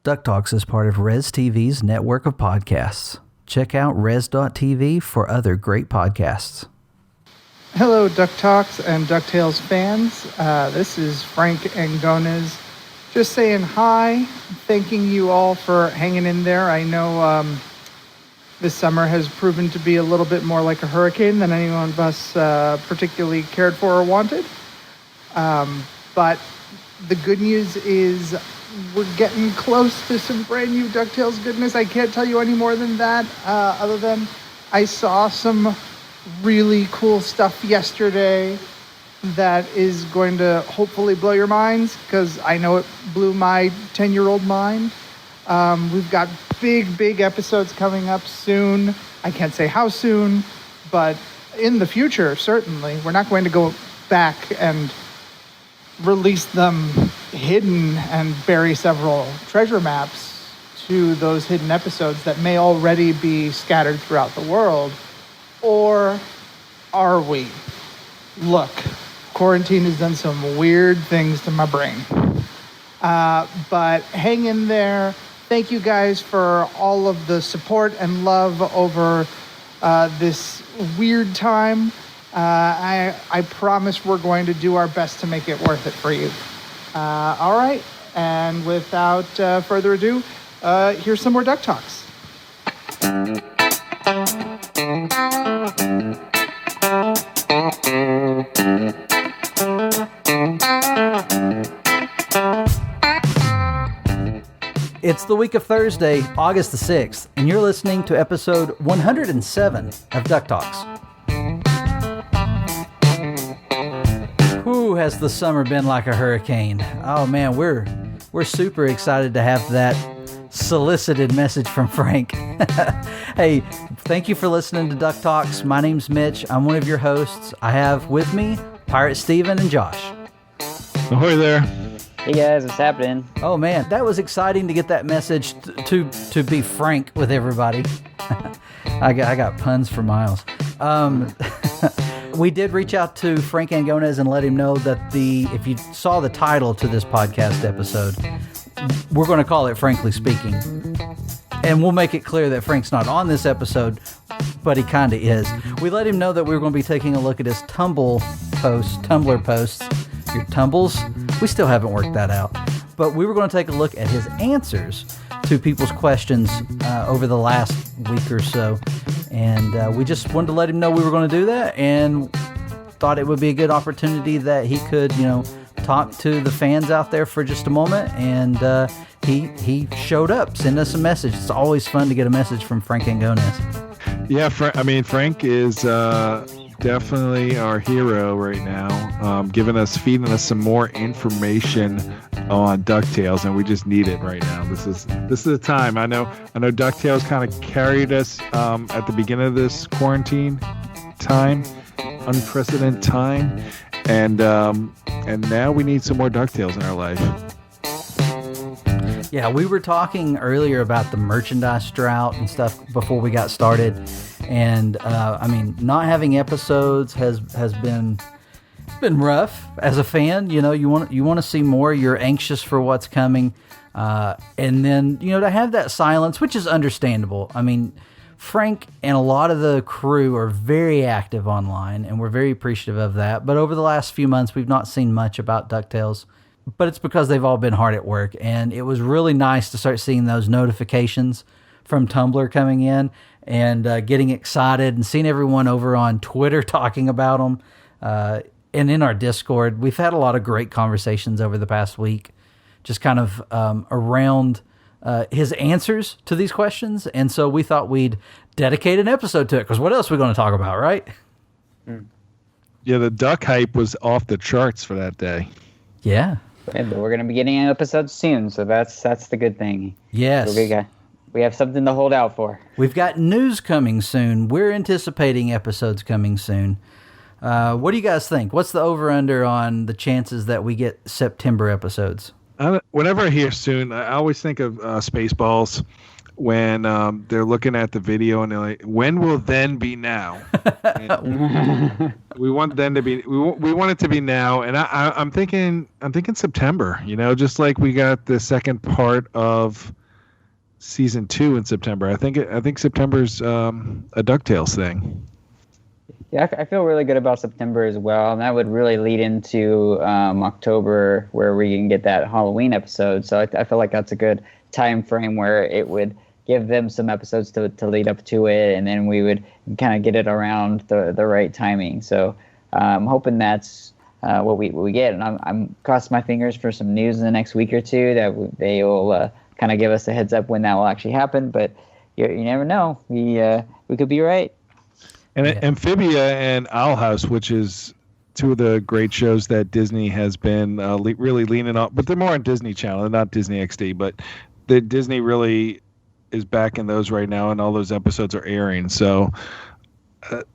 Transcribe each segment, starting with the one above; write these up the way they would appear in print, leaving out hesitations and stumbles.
DuckTalks is part of Res TV's network of podcasts. Check out res.tv for other great podcasts. Hello, DuckTalks and DuckTales fans. This is Frank Angones. Just saying hi, thanking you all for hanging in there. I know this summer has proven to be a little bit more like a hurricane than any one of us particularly cared for or wanted. But the good news is we're getting close to some brand new DuckTales goodness. I can't tell you any more than that, other than I saw some really cool stuff yesterday that is going to hopefully blow your minds, because I know it blew my 10-year-old mind. We've got big episodes coming up soon. I can't say how soon, but in the future, certainly. We're not going to go back and release them hidden and bury several treasure maps to those hidden episodes that may already be scattered throughout the world. Or are we? Look, quarantine has done some weird things to my brain. But hang in there. Thank you guys for all of the support and love over this weird time. I promise we're going to do our best to make it worth it for you. All right, and without further ado, here's some more Duck Talks. It's the week of Thursday, August the 6th, and you're listening to episode 107 of Duck Talks. Whew, has the summer been like a hurricane. Oh man, we're super excited to have that solicited message from Frank. Hey, thank you for listening to Duck Talks. My name's Mitch. I'm one of your hosts. I have with me Pirate Steven and Josh. Ahoy there. Hey guys, what's happening? Oh man, that was exciting to get that message to be frank with everybody. I got puns for miles. We did reach out to Frank Angones and let him know that if you saw the title to this podcast episode, we're going to call it Frankly Speaking. And we'll make it clear that Frank's not on this episode, but he kind of is. We let him know that we were going to be taking a look at his Tumblr posts. Your tumbles? We still haven't worked that out. But we were going to take a look at his answers to people's questions over the last week or so. And we just wanted to let him know we were going to do that, and thought it would be a good opportunity that he could, talk to the fans out there for just a moment. And he showed up, sent us a message. It's always fun to get a message from Frank Angones. Yeah, Frank is definitely our hero right now, feeding us some more information on DuckTales, and we just need it right now. This is the time. I know DuckTales kind of carried us at the beginning of this quarantine time, unprecedented time, and now we need some more DuckTales in our life. Yeah, we were talking earlier about the merchandise drought and stuff before we got started, and not having episodes has been rough as a fan. You want to see more. You're anxious for what's coming, and then to have that silence, which is understandable. I mean, Frank and a lot of the crew are very active online, and we're very appreciative of that. But over the last few months, we've not seen much about DuckTales. But it's because they've all been hard at work, and it was really nice to start seeing those notifications from Tumblr coming in and getting excited, and seeing everyone over on Twitter talking about them. And in our Discord, we've had a lot of great conversations over the past week, just kind of around his answers to these questions. And so we thought we'd dedicate an episode to it, because what else are we going to talk about, right? Yeah, the duck hype was off the charts for that day. Yeah. Yeah, but we're going to be getting an episode soon, so that's the good thing. Yes. So we have something to hold out for. We've got news coming soon. We're anticipating episodes coming soon. What do you guys think? What's the over-under on the chances that we get September episodes? Whenever I hear soon, I always think of Spaceballs, when they're looking at the video and they're like, "When will then be now?" We want then to be. We want it to be now, and I'm thinking September. Just like we got the second part of season 2 in September. I think September's a DuckTales thing. Yeah, I feel really good about September as well, and that would really lead into October, where we can get that Halloween episode. So I feel like that's a good time frame where it would give them some episodes to lead up to it, and then we would kind of get it around the right timing. So I'm hoping that's what we get, and I'm crossing my fingers for some news in the next week or two that they will kind of give us a heads up when that will actually happen. But you never know. We could be right. And Amphibia and Owl House, which is two of the great shows that Disney has been really leaning on, but they're more on Disney Channel, not Disney XD. But the Disney really is back in those right now, and all those episodes are airing. So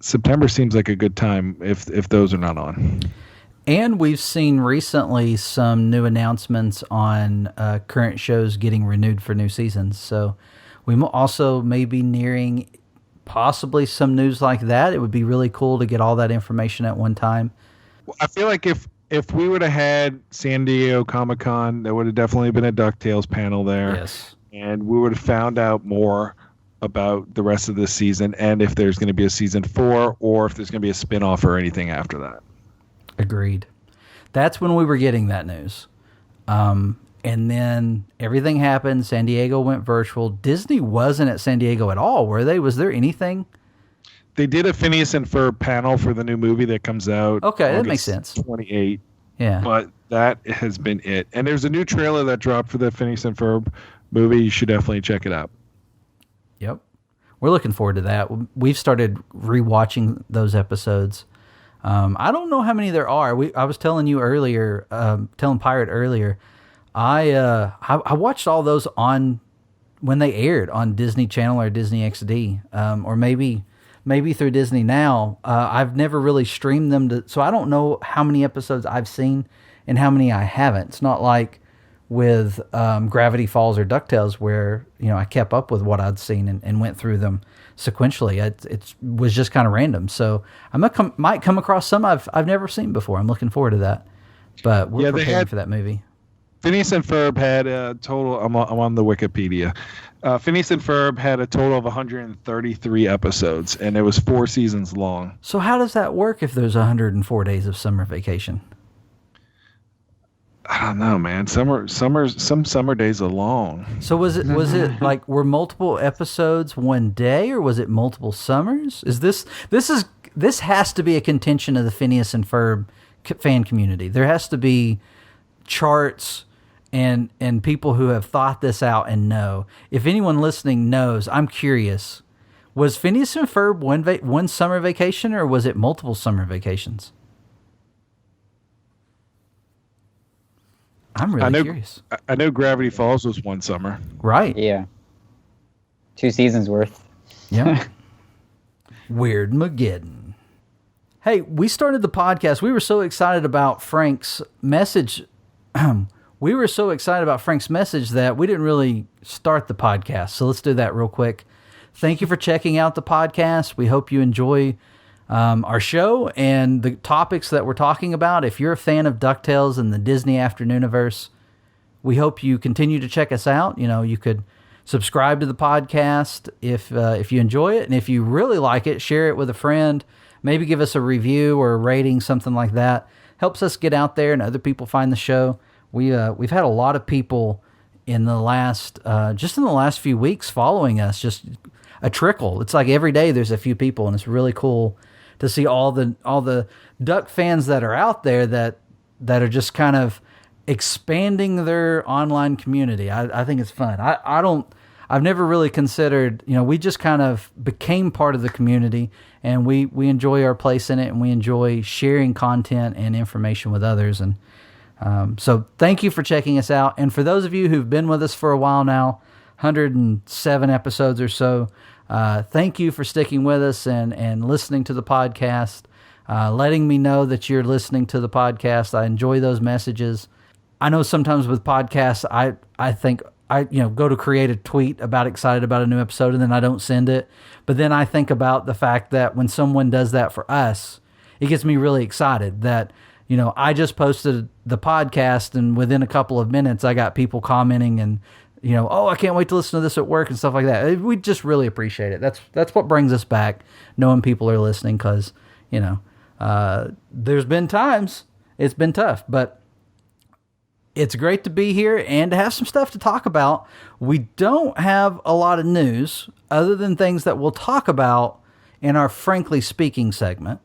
September seems like a good time if those are not on. And we've seen recently some new announcements on current shows getting renewed for new seasons. So we also may be nearing possibly some news like that. It would be really cool to get all that information at one time. I feel like if we would have had San Diego Comic-Con, there would have definitely been a DuckTales panel there. Yes. And we would have found out more about the rest of this season, and if there's going to be a season 4 or if there's going to be a spin-off or anything after that. Agreed. That's when we were getting that news. And then everything happened. San Diego went virtual. Disney wasn't at San Diego at all, were they? Was there anything? They did a Phineas and Ferb panel for the new movie that comes out. Okay, that makes sense. 28. Yeah. But that has been it. And there's a new trailer that dropped for the Phineas and Ferb movie. You should definitely check it out. Yep. We're looking forward to that. We've started rewatching those episodes. I don't know how many there are. I was telling you earlier, telling Pirate earlier, I watched all those on when they aired on Disney Channel or Disney XD, or maybe through Disney Now. I've never really streamed them so I don't know how many episodes I've seen and how many I haven't. It's not like with Gravity Falls or DuckTales where I kept up with what I'd seen and went through them sequentially. It was just kind of random. So I might come across some I've never seen before. I'm looking forward to that. But we're preparing for that movie. Phineas and Ferb had a total. I'm on the Wikipedia. Phineas and Ferb had a total of 133 episodes, and it was 4 seasons long. So how does that work if there's 104 days of summer vacation? I don't know, man. Some summer days are long. So was it like were multiple episodes one day, or was it multiple summers? This has to be a contention of the Phineas and Ferb fan community. There has to be charts and people who have thought this out and know. If anyone listening knows, I'm curious. Was Phineas and Ferb one summer vacation, or was it multiple summer vacations? I'm really curious. I know Gravity Falls was one summer. Right. Yeah. 2 seasons worth. Yeah. Weird Mageddon. Hey, we started the podcast. We were so excited about Frank's message. We were so excited about Frank's message that we didn't really start the podcast. So let's do that real quick. Thank you for checking out the podcast. We hope you enjoy our show and the topics that we're talking about. If you're a fan of DuckTales and the Disney Afternooniverse, we hope you continue to check us out. You could subscribe to the podcast if you enjoy it, and if you really like it, share it with a friend. Maybe give us a review or a rating, something like that. Helps us get out there and other people find the show. We've had a lot of people in the last few weeks following us, just a trickle. It's like every day there's a few people, and it's really cool to see all the Duck fans that are out there that are just kind of expanding their online community. I think it's fun. I've never really considered, we just kind of became part of the community, and we enjoy our place in it, and we enjoy sharing content and information with others. And so thank you for checking us out. And for those of you who've been with us for a while now, 107 episodes or so, thank you for sticking with us and listening to the podcast, letting me know that you're listening to the podcast. I enjoy those messages. I know sometimes with podcasts, I think I go to create a tweet excited about a new episode, and then I don't send it. But then I think about the fact that when someone does that for us, it gets me really excited that, I just posted the podcast, and within a couple of minutes I got people commenting and, oh, I can't wait to listen to this at work and stuff like that. We just really appreciate it. That's what brings us back, knowing people are listening, because, there's been times it's been tough, but it's great to be here and to have some stuff to talk about. We don't have a lot of news other than things that we'll talk about in our Frankly Speaking segment.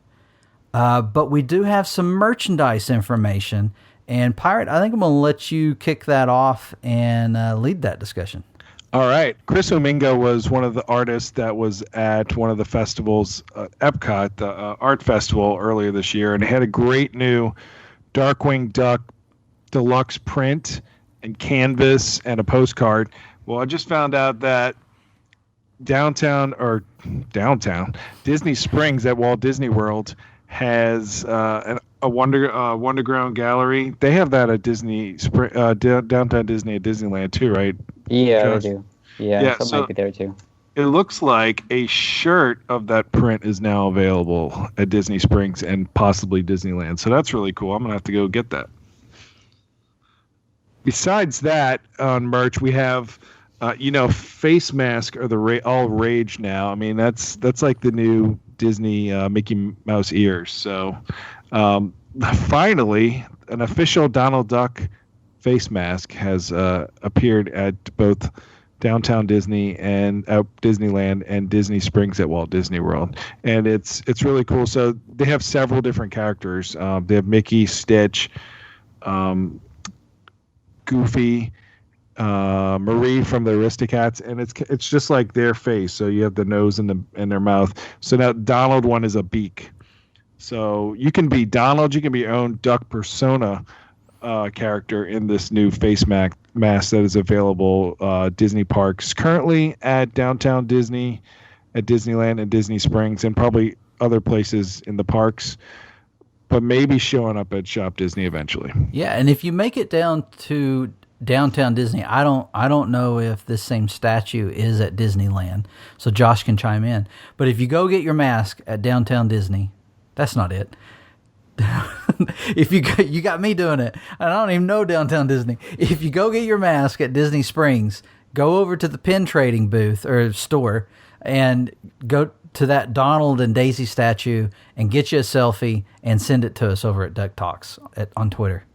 But we do have some merchandise information. And Pirate, I think I'm going to let you kick that off and lead that discussion. All right. Chris Ominga was one of the artists that was at one of the festivals, Epcot, the art festival earlier this year. And it had a great new Darkwing Duck deluxe print and canvas and a postcard. Well, I just found out that downtown Disney Springs at Walt Disney World has a Wonderground gallery. They have that at downtown Disney at Disneyland too, right? Yeah, Josh? they do. Yeah, some might be there too. It looks like a shirt of that print is now available at Disney Springs and possibly Disneyland. So that's really cool. I'm going to have to go get that. Besides that, on merch, we have, face masks are all rage now. I mean, that's like the new Disney Mickey Mouse ears. So finally, an official Donald Duck face mask has appeared at both Downtown Disney and Disneyland and Disney Springs at Walt Disney World. And it's really cool. So they have several different characters. They have Mickey, Stitch, Goofy, Marie from the Aristocats, and it's just like their face. So you have the nose and their mouth. So now Donald one is a beak. So you can be Donald, you can be your own duck persona character in this new face mask that is available Disney parks currently at Downtown Disney, at Disneyland and Disney Springs, and probably other places in the parks, but maybe showing up at Shop Disney eventually. Yeah, and if you make it down to Downtown Disney, I don't know if this same statue is at Disneyland, so Josh can chime in. But if you go get your mask at Downtown Disney, that's not it. If you got me doing it, and I don't even know Downtown Disney. If you go get your mask at Disney Springs, go over to the pin trading booth or store and go to that Donald and Daisy statue and get you a selfie and send it to us over at DuckTalks on Twitter.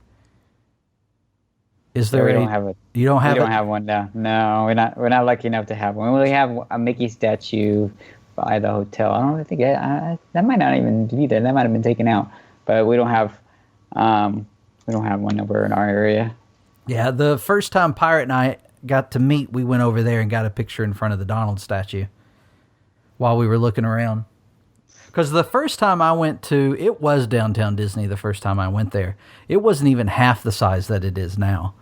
Is there? We don't have it. You don't have We don't have one now. No, we're not lucky enough to have one. We only have a Mickey statue by the hotel. I don't think that might not even be there. That might have been taken out. But we don't have one over in our area. Yeah, the first time Pirate and I got to meet, we went over there and got a picture in front of the Donald statue while we were looking around. Because the first time I went to, it was Downtown Disney the first time I went there. It wasn't even half the size that it is now.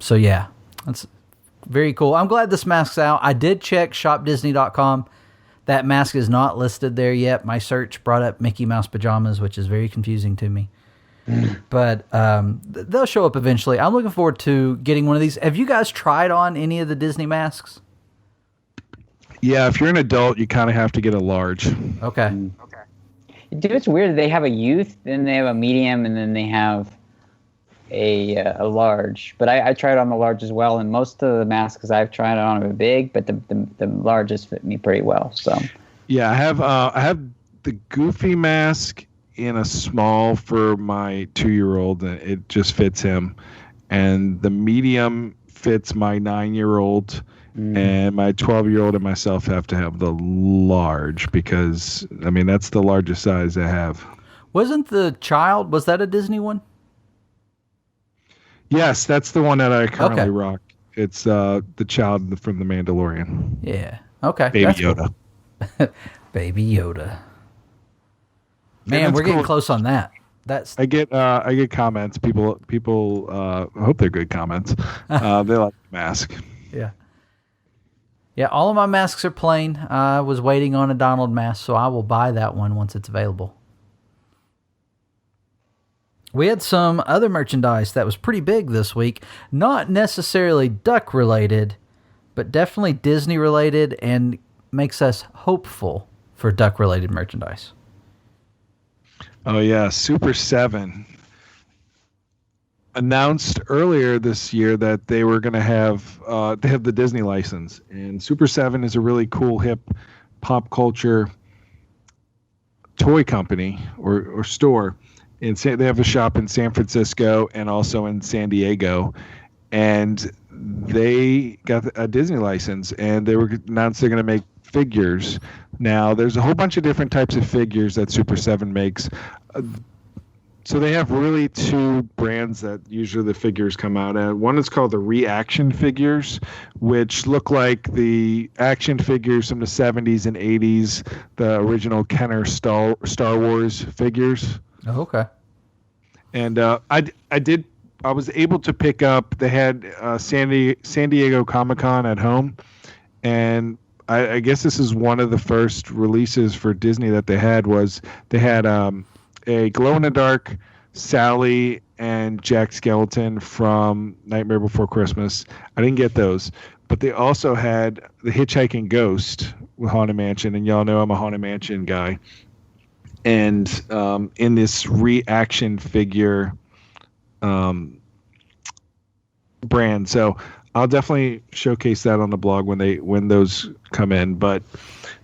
So yeah, that's very cool. I'm glad this mask's out. I did check shopdisney.com. That mask is not listed there yet. My search brought up Mickey Mouse pajamas, which is very confusing to me. But they'll show up eventually. I'm looking forward to getting one of these. Have you guys tried on any of the Disney masks? Yeah, if you're an adult, you kind of have to get a large. Okay. Dude, it's weird. They have a youth, then they have a medium, and then they have a large. But I tried on the large as well, and most of the masks I've tried on are big, but the larges fit me pretty well. So yeah, I have the Goofy mask in a small for my 2-year-old, and it just fits him, and the medium fits my 9-year-old. And my 12-year-old and myself have to have the large because, I mean, that's the largest size I have. Wasn't the child, was that a Disney one? Yes, that's the one that I currently rock. It's the child from The Mandalorian. Yeah. Okay. Baby that's Yoda. Cool. Baby Yoda. Man, we're getting close on that. I get comments. People I hope they're good comments. They like the mask. Yeah. Yeah, all of my masks are plain. I was waiting on a Donald mask, so I will buy that one once it's available. We had some other merchandise that was pretty big this week. Not necessarily duck related, but definitely Disney related, and makes us hopeful for duck related merchandise. Oh yeah, Super 7 announced earlier this year that they were going to have they have the Disney license, and Super 7 is a really cool, hip, pop culture toy company or store. And they have a shop in San Francisco and also in San Diego, and they got a Disney license, and they were announced they're going to make figures. Now, there's a whole bunch of different types of figures that Super 7 makes. So they have really two brands that usually the figures come out at. One is called the Reaction figures, which look like the action figures from the 70s and 80s, the original Kenner Star Wars figures. Oh, okay. And I was able to pick up. They had San Diego Comic-Con at home, and I guess this is one of the first releases for Disney that they had. They had a glow-in-the-dark Sally and Jack Skeleton from Nightmare Before Christmas. I didn't get those, but they also had the Hitchhiking Ghost with Haunted Mansion, and y'all know I'm a Haunted Mansion guy. And in this Reaction figure brand, so I'll definitely showcase that on the blog when those come in. But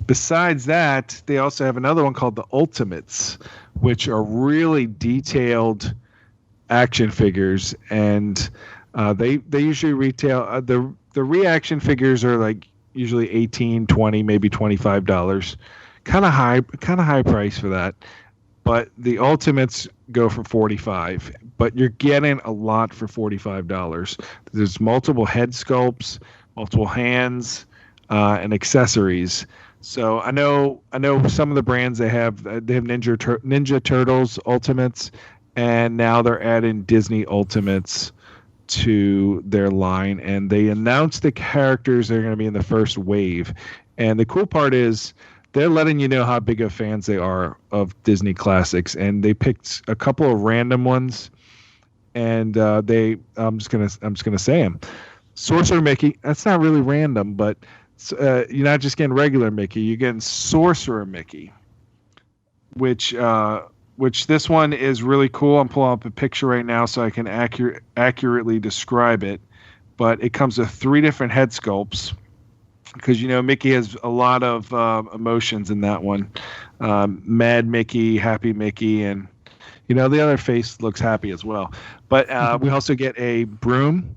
besides that, they also have another one called the Ultimates, which are really detailed action figures, and they usually retail the Reaction figures are like usually $18, $20, maybe $25. Kind of high price for that. But the Ultimates go for $45, but you're getting a lot for $45. There's multiple head sculpts, multiple hands, and accessories. So I know some of the brands they have Ninja Turtles Ultimates, and now they're adding Disney Ultimates to their line, and they announced the characters that are going to be in the first wave. And the cool part is they're letting you know how big of fans they are of Disney classics, and they picked a couple of random ones, and I'm just gonna say them. Sorcerer Mickey. That's not really random, but you're not just getting regular Mickey. You're getting Sorcerer Mickey, which this one is really cool. I'm pulling up a picture right now so I can accurately describe it. But it comes with 3 different head sculpts, because Mickey has a lot of emotions in that one. Mad Mickey, Happy Mickey, and the other face looks happy as well. But we also get a broom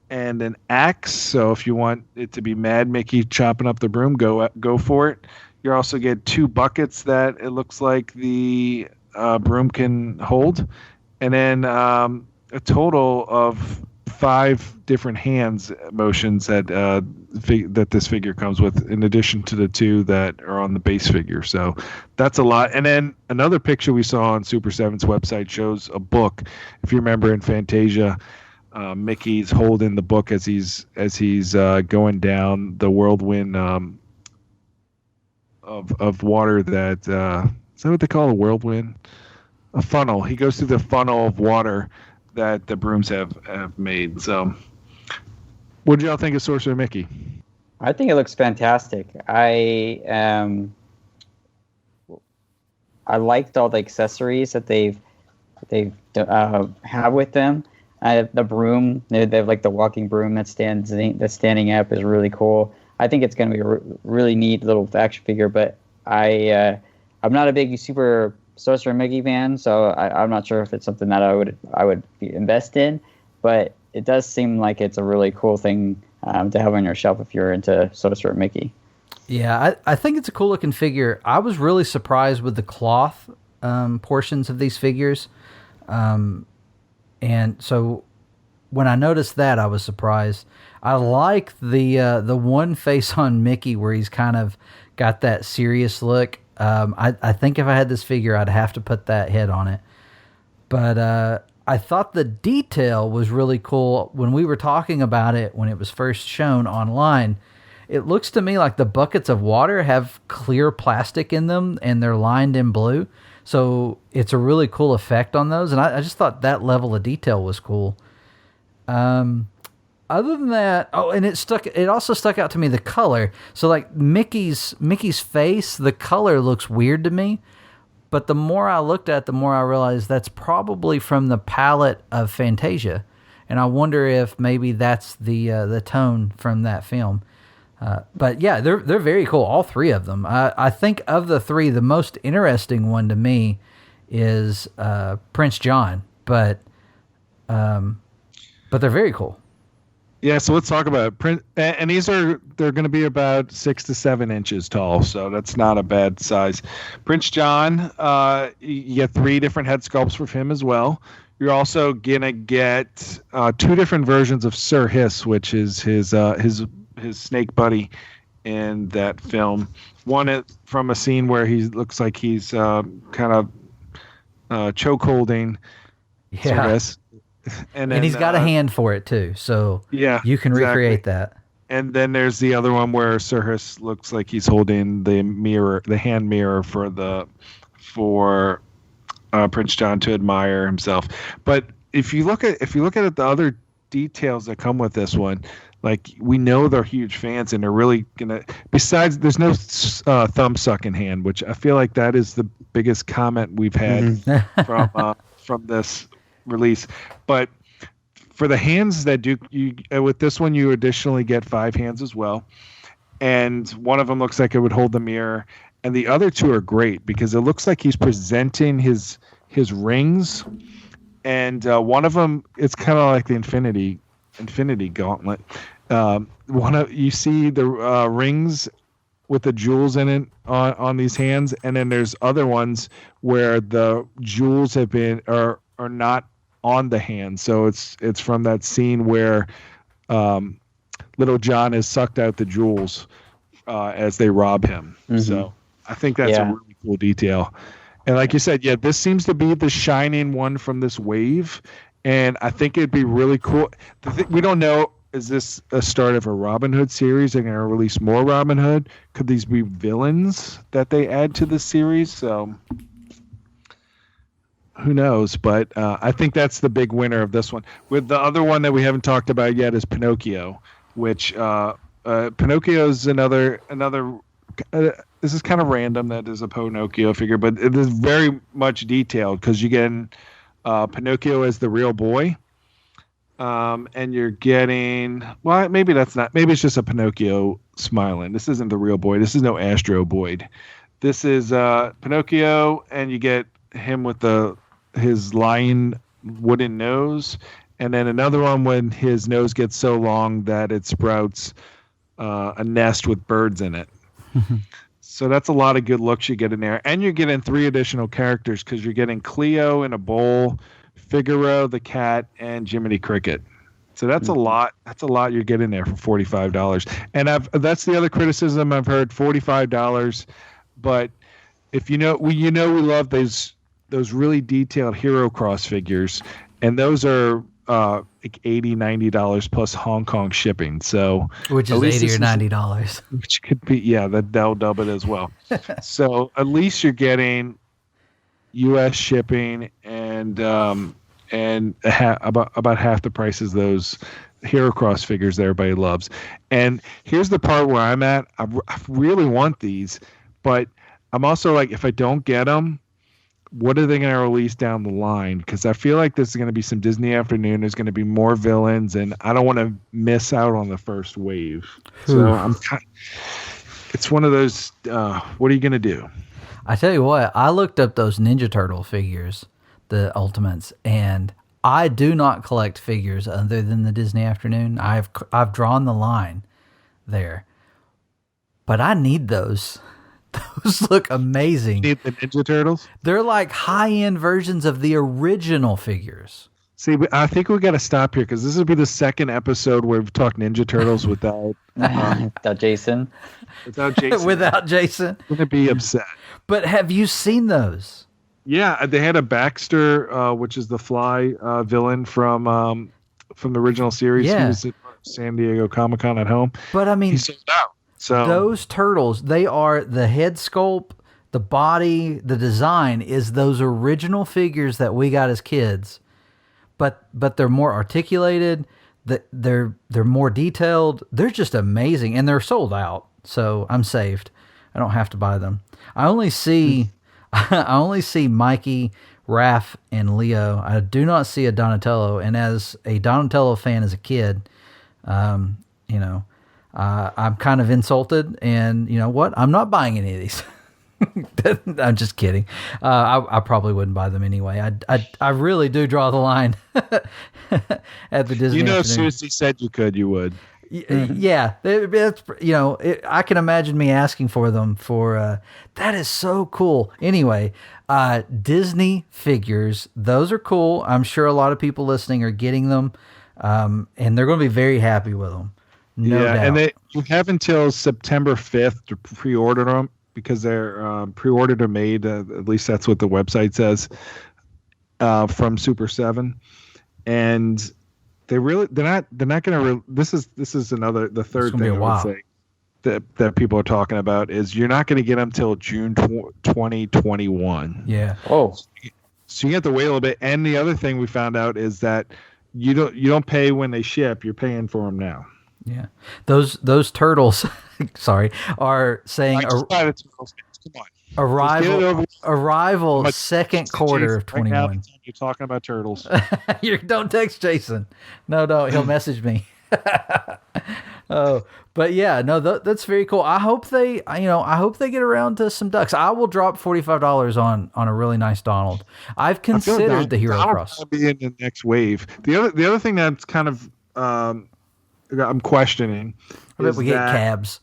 and an axe. So if you want it to be Mad Mickey chopping up the broom, go for it. You also get 2 buckets that it looks like the broom can hold, and then a total of 5 different hands motions that this figure comes with, in addition to the 2 that are on the base figure. So that's a lot. And then another picture we saw on Super 7's website shows a book. If you remember in Fantasia, Mickey's holding the book as he's going down the whirlwind of water. Is that what they call a whirlwind? A funnel. He goes through the funnel of water that the brooms have made. So what did y'all think of Sorcerer Mickey? I think it looks fantastic. I liked all the accessories that they've have with them. The broom, they have like the walking broom that's standing up is really cool. I think it's going to be a really neat little action figure. But I'm not a big Super Sorcerer Mickey fan, so I'm not sure if it's something that I would invest in. But it does seem like it's a really cool thing to have on your shelf if you're into Sorcerer Mickey. Yeah, I think it's a cool looking figure. I was really surprised with the cloth portions of these figures. And so when I noticed that, I was surprised. I like the one face on Mickey where he's kind of got that serious look. I think if I had this figure, I'd have to put that head on it. But I thought the detail was really cool. When we were talking about it, when it was first shown online, it looks to me like the buckets of water have clear plastic in them and they're lined in blue. So it's a really cool effect on those, and I just thought that level of detail was cool. Other than that, and it also stuck out to me, the color. So like Mickey's face, the color looks weird to me. But the more I looked at it, the more I realized that's probably from the palette of Fantasia. And I wonder if maybe that's the tone from that film. But yeah, they're very cool, all three of them. I think of the three, the most interesting one to me is Prince John. But they're very cool. Yeah, so let's talk about it. And they're going to be about 6 to 7 inches tall, so that's not a bad size. Prince John, you get 3 different head sculpts for him as well. You're also going to get 2 different versions of Sir Hiss, which is his snake buddy in that film. One from a scene where he looks like he's kind of choke holding Sir Hiss. And he's got a hand for it too, so yeah, you can recreate that. And then there's the other one where Sir Hiss looks like he's holding the hand mirror for Prince John to admire himself. But if you look at it, the other details that come with this one, like we know they're huge fans, and they're really gonna. Besides, there's no thumb sucking hand, which I feel like that is the biggest comment we've had from this release. But for the hands that do you with this one, you additionally get 5 hands as well, and one of them looks like it would hold the mirror, and the other 2 are great because it looks like he's presenting his rings, and one of them, it's kind of like the infinity gauntlet. You see the rings with the jewels in it on these hands, and then there's other ones where the jewels are not on the hand. So it's from that scene where Little John has sucked out the jewels as they rob him. Mm-hmm. So I think that's a really cool detail. And like you said, this seems to be the shining one from this wave, and I think it'd be really cool. We don't know, is this a start of a Robin Hood series? They're going to release more Robin Hood? Could these be villains that they add to the series? So who knows? But I think that's the big winner of this one. With the other one that we haven't talked about yet is Pinocchio, which Pinocchio is another. This is kind of random that is a Pinocchio figure, but it is very much detailed because you get Pinocchio as the real boy, and you're getting maybe that's not. Maybe it's just a Pinocchio smiling. This isn't the real boy. This is no Astro Boy. This is Pinocchio, and you get him with his lion wooden nose, and then another one when his nose gets so long that it sprouts a nest with birds in it. So that's a lot of good looks you get in there, and you're getting 3 additional characters because you're getting Cleo in a bowl, Figaro the cat, and Jiminy Cricket. So that's a lot. That's a lot you're getting there for $45. And that's the other criticism I've heard: $45. But if we love those really detailed Hero Cross figures, and those are like $80, $90 plus Hong Kong shipping. So which is $80 or $90, which could be that'll double it as well. So at least you're getting U.S. shipping and about half the price as those Hero Cross figures that everybody loves. And here's the part where I'm at. I really want these, but I'm also like, if I don't get them, what are they going to release down the line? Because I feel like this is going to be some Disney afternoon. There's going to be more villains, and I don't want to miss out on the first wave. So it's one of those. What are you going to do? I tell you what, I looked up those Ninja Turtle figures, the Ultimates, and I do not collect figures other than the Disney afternoon. I've drawn the line there, but I need those. Those look amazing. You need the Ninja Turtles? They're like high-end versions of the original figures. See, I think we got to stop here because this will be the second episode where we've talked Ninja Turtles without Jason. Without Jason. Without Jason. I'm going to be upset. But have you seen those? Yeah, they had a Baxter, which is the Fly villain from the original series. Yeah. He was at San Diego Comic-Con at home. But I mean, he sold out. So those turtles, they are the head sculpt. the body, the design is those original figures that we got as kids, but they're more articulated. They're more detailed. They're just amazing, and they're sold out. So I'm saved. I don't have to buy them. I only see Mikey, Raph, and Leo. I do not see a Donatello. And as a Donatello fan as a kid, I'm kind of insulted. And you know what? I'm not buying any of these. I'm just kidding. I probably wouldn't buy them anyway. I really do draw the line at the Disney. You know, afternoon. if Susie said you could, you would. Yeah, I can imagine me asking for them for, that is so cool. Anyway, Disney figures, those are cool. I'm sure a lot of people listening are getting them, and they're going to be very happy with them. No doubt. And you have until September 5th to pre-order them because they're pre-ordered or made. At least that's what the website says, from Super 7. And they're not going to. This is the third thing I would say that people are talking about is you're not going to get them till June 2021. Yeah. Oh. So you have to wait a little bit. And the other thing we found out is that you don't pay when they ship. You're paying for them now. Yeah. Those turtles, sorry, are saying arrival second quarter of 21. Right now, you're talking about turtles. Don't text Jason. No, he'll message me. Oh, but yeah, no, that's very cool. I hope they get around to some ducks. I will drop $45 on a really nice Donald. I've considered the Hero Cross. I'll be in the next wave. The other thing that's kind of I'm questioning. I bet we get cabs.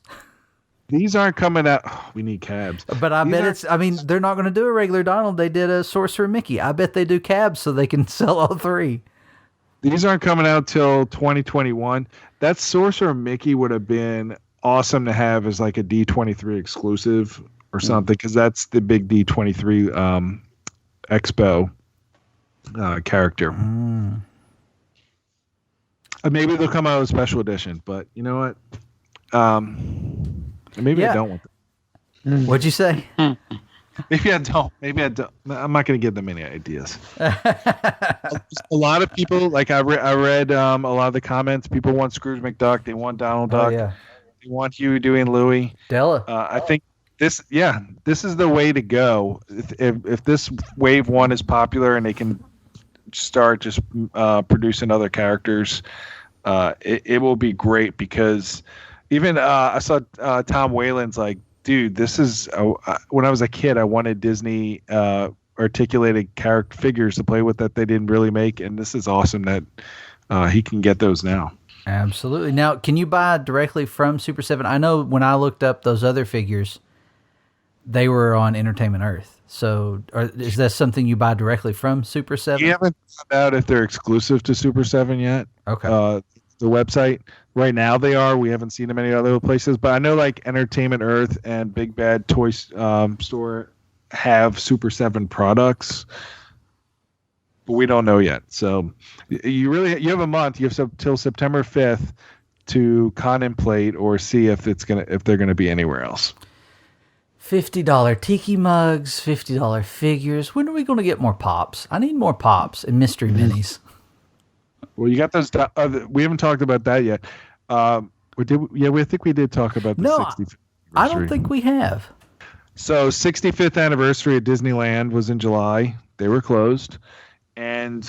These aren't coming out. Oh, we need cabs. But I bet they're not going to do a regular Donald. They did a Sorcerer Mickey. I bet they do cabs so they can sell all three. These aren't coming out till 2021. That Sorcerer Mickey would have been awesome to have as like a D23 exclusive or something, because that's the big D23 Expo character. Maybe they'll come out with a special edition, but you know what? Maybe I don't want them. What'd you say? Maybe I don't. I'm not going to give them any ideas. A lot of people, like I read a lot of the comments. People want Scrooge McDuck. They want Donald Duck. Yeah. They want Huey, Dewey, and Louie. Della. I think this is the way to go. If this wave one is popular and they can start just producing other characters, it will be great, because even I saw Tom Whalen's like, dude, this is when I was a kid, I wanted Disney articulated character figures to play with that they didn't really make, and this is awesome that he can get those now. Absolutely. Now, can you buy directly from Super 7? I know when I looked up those other figures, they were on Entertainment Earth. So is that something you buy directly from Super 7? We haven't found out if they're exclusive to Super 7 yet. Okay. The website. Right now they are. We haven't seen them any other places. But I know like Entertainment Earth and Big Bad Toy Store have Super 7 products. But we don't know yet. So you have a month. You have till September 5th to contemplate or see if they're gonna be anywhere else. $50 tiki mugs, $50 figures. When are we going to get more pops? I need more pops and mystery minis. Well, you got those. We haven't talked about that yet. I think we did talk about the 65th anniversary. I don't think we have. So 65th anniversary at Disneyland was in July. They were closed. And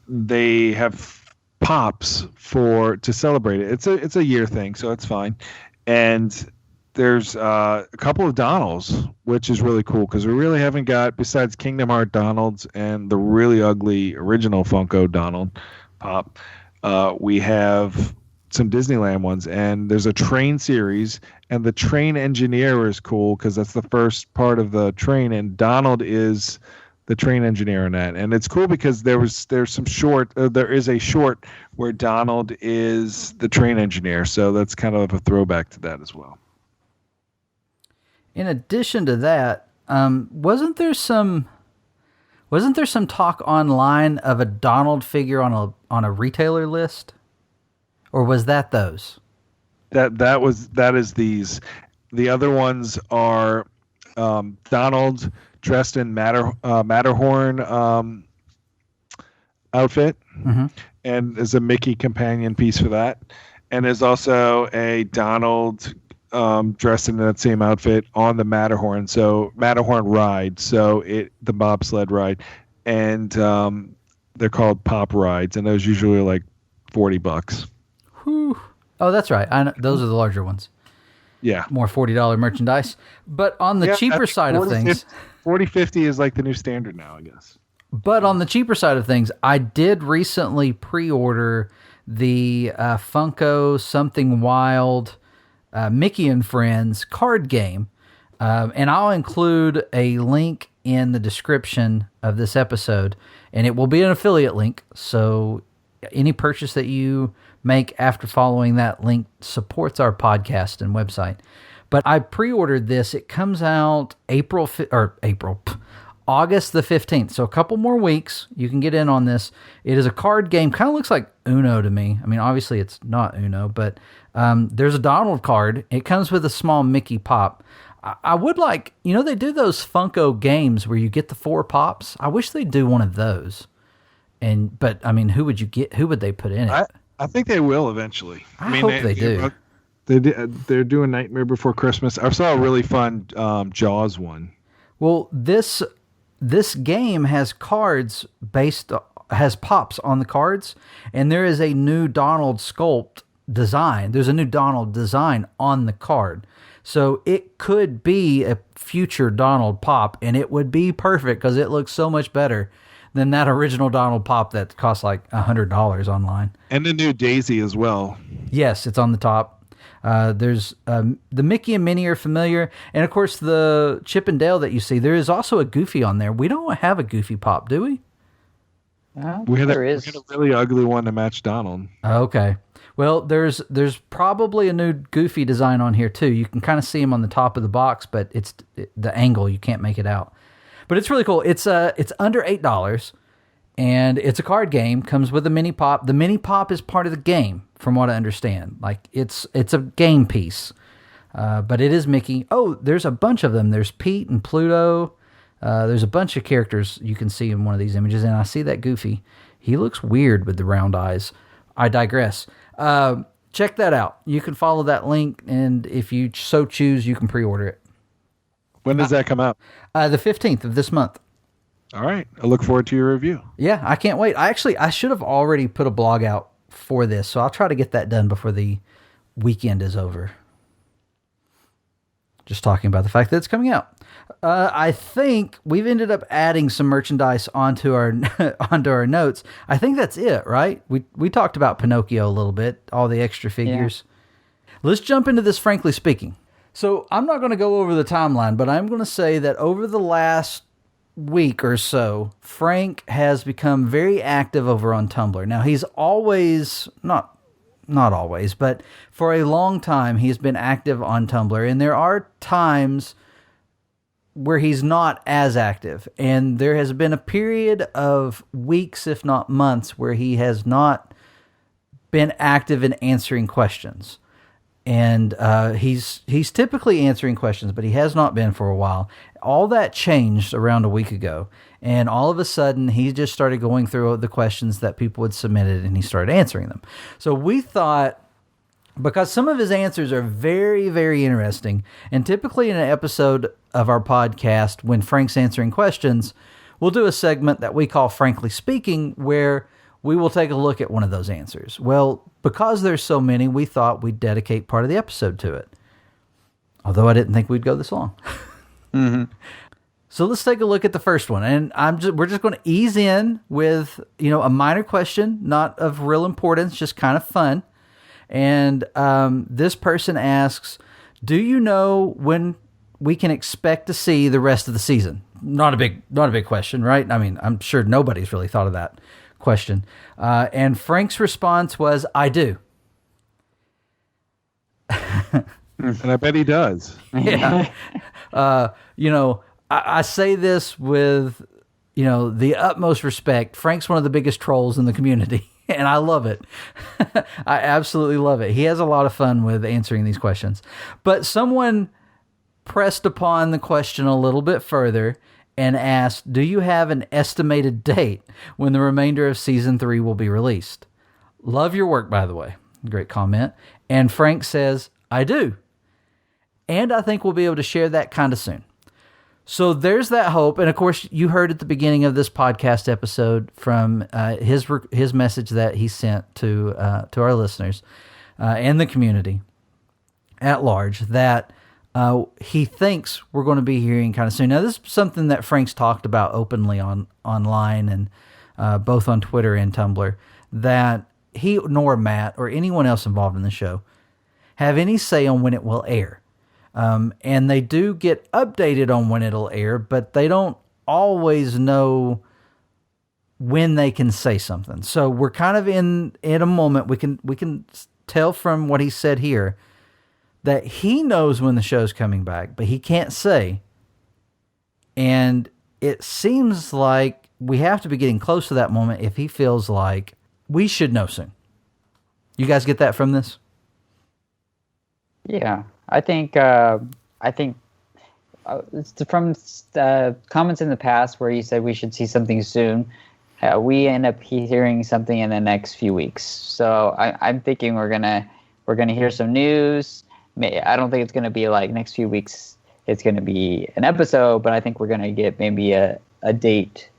they have pops to celebrate it. It's a year thing, so it's fine. And there's a couple of Donalds, which is really cool, because we really haven't got, besides Kingdom Hearts Donalds and the really ugly original Funko Donald pop, we have some Disneyland ones. And there's a train series, and the train engineer is cool because that's the first part of the train, and Donald is the train engineer in that. And it's cool because there's some there is a short where Donald is the train engineer, so that's kind of a throwback to that as well. In addition to that, wasn't there some talk online of a Donald figure on a retailer list, or was that those? That is these. The other ones are Donald dressed in Matterhorn outfit, and there's a Mickey companion piece for that. And there's also a Donald dressed in that same outfit on the Matterhorn. So Matterhorn ride. So the bobsled ride, and they're called pop rides, and those usually are like $40. Whew. Oh, that's right. I know, those are the larger ones. Yeah, more $40 merchandise. But on the cheaper side of things, 40-50 is like the new standard now, I guess. But on the cheaper side of things, I did recently pre-order the Funko Something Wild Mickey and Friends card game. And I'll include a link in the description of this episode, and it will be an affiliate link. So any purchase that you make after following that link supports our podcast and website. But I pre-ordered this. It comes out August the 15th. So a couple more weeks. You can get in on this. It is a card game. Kind of looks like Uno to me. I mean, obviously it's not Uno, but there's a Donald card. It comes with a small Mickey pop. I would like, they do those Funko games where you get the 4 pops. I wish they'd do one of those. But I mean, who would you get? Who would they put in it? I think they will eventually. I hope they do. They're doing Nightmare Before Christmas. I saw a really fun Jaws one. Well, this game has cards has pops on the cards, and there is a new Donald sculpt design. There's a new Donald design on the card. So it could be a future Donald pop, and it would be perfect because it looks so much better than that original Donald pop that costs like $100 online. And the new Daisy as well. Yes, it's on the top. There's the Mickey and Minnie are familiar. And, of course, the Chip and Dale that you see. There is also a Goofy on there. We don't have a Goofy pop, do we? We had a really ugly one to match Donald. Okay. Well, there's probably a new Goofy design on here, too. You can kind of see him on the top of the box, but it's the angle. You can't make it out. But it's really cool. It's under $8, and it's a card game. Comes with a mini pop. The mini pop is part of the game, from what I understand. Like it's a game piece, but it is Mickey. Oh, there's a bunch of them. There's Pete and Pluto. There's a bunch of characters you can see in one of these images, and I see that Goofy. He looks weird with the round eyes. I digress. Check that out. You can follow that link, and if you so choose, you can pre-order it. When does that come out? The 15th of this month. All right. I look forward to your review. Yeah, I can't wait. I should have already put a blog out for this, so I'll try to get that done before the weekend is over. Just talking about the fact that it's coming out. I think we've ended up adding some merchandise onto our notes. I think that's it, right? We talked about Pinocchio a little bit, all the extra figures. Yeah. Let's jump into this, frankly speaking. So I'm not going to go over the timeline, but I'm going to say that over the last week or so, Frank has become very active over on Tumblr. Now, he's always, not always, but for a long time, he's been active on Tumblr. And there are times where he's not as active. And there has been a period of weeks, if not months, where he has not been active in answering questions. And he's typically answering questions, but he has not been for a while. All that changed around a week ago, and all of a sudden he just started going through the questions that people had submitted, and he started answering them. So we thought, because some of his answers are very, very interesting, and typically in an episode of our podcast, when Frank's answering questions, we'll do a segment that we call Frankly Speaking, where we will take a look at one of those answers. Well, because there's so many, we thought we'd dedicate part of the episode to it. Although I didn't think we'd go this long. Mm-hmm. So let's take a look at the first one. And we're just going to ease in with, a minor question, not of real importance, just kind of fun. And this person asks, do you know when we can expect to see the rest of the season? Not a big question, right? I mean, I'm sure nobody's really thought of that question. And Frank's response was, I do. And I bet he does. Yeah. I say this with, the utmost respect. Frank's one of the biggest trolls in the community, and I love it. I absolutely love it. He has a lot of fun with answering these questions. But someone pressed upon the question a little bit further and asked, do you have an estimated date when the remainder of season 3 will be released? Love your work, by the way. Great comment. And Frank says, I do. And I think we'll be able to share that kind of soon. So there's that hope. And of course, you heard at the beginning of this podcast episode from his message that he sent to our listeners and the community at large that he thinks we're going to be hearing kind of soon. Now, this is something that Frank's talked about openly online and both on Twitter and Tumblr, that he nor Matt or anyone else involved in the show have any say on when it will air. And they do get updated on when it'll air, but they don't always know when they can say something. So we're kind of in a moment. We can tell from what he said here that he knows when the show's coming back, but he can't say. And it seems like we have to be getting close to that moment if he feels like we should know soon. You guys get that from this? Yeah, I think from comments in the past where you said we should see something soon, we end up hearing something in the next few weeks. So I'm thinking we're gonna hear some news. I don't think it's gonna be like next few weeks. It's gonna be an episode, but I think we're gonna get maybe a date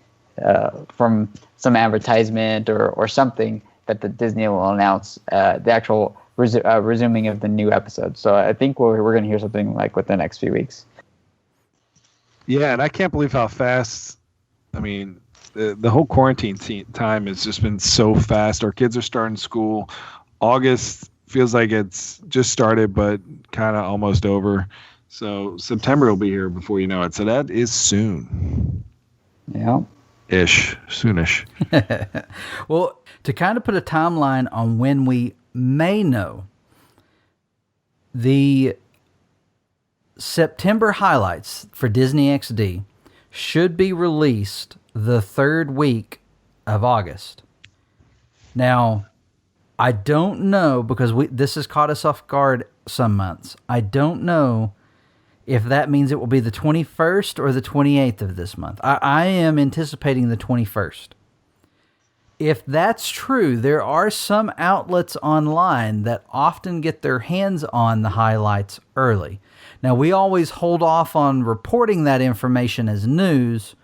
from some advertisement or something that the Disney will announce the actual resuming of the new episode. So I think we're going to hear something like within the next few weeks. Yeah, and I can't believe how fast. I mean, the whole quarantine time has just been so fast. Our kids are starting school. August feels like it's just started, but kind of almost over. So September will be here before you know it. So that is soon. Yeah. Soonish. Well, to kind of put a timeline on when we may know, the September highlights for Disney XD should be released the third week of August. Now, I don't know, because this has caught us off guard some months. I don't know if that means it will be the 21st or the 28th of this month. I am anticipating the 21st. If that's true, there are some outlets online that often get their hands on the highlights early. Now, we always hold off on reporting that information as news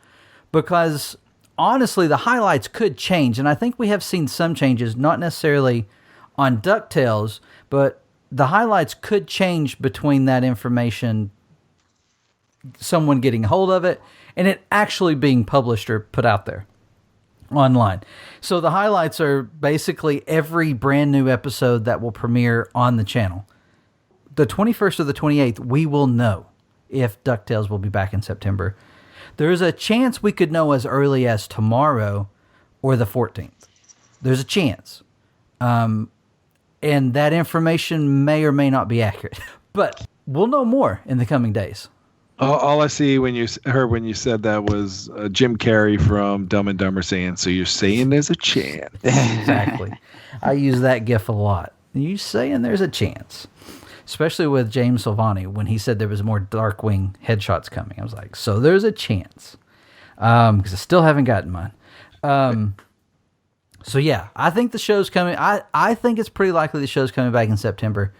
because, honestly, the highlights could change. And I think we have seen some changes, not necessarily on DuckTales, but the highlights could change between that information, someone getting hold of it, and it actually being published or put out there online. So the highlights are basically every brand new episode that will premiere on the channel. The 21st or the 28th, we will know if DuckTales will be back in September. There's a chance we could know as early as tomorrow or the 14th. There's a chance. And that information may or may not be accurate. But we'll know more in the coming days. All I see when you said that was Jim Carrey from Dumb and Dumber saying, "So you're saying there's a chance?" Exactly. I use that gif a lot. You saying there's a chance, especially with James Silvani when he said there was more Darkwing headshots coming. I was like, so there's a chance, because I still haven't gotten mine. So yeah, I think the show's coming. I think it's pretty likely the show's coming back in September.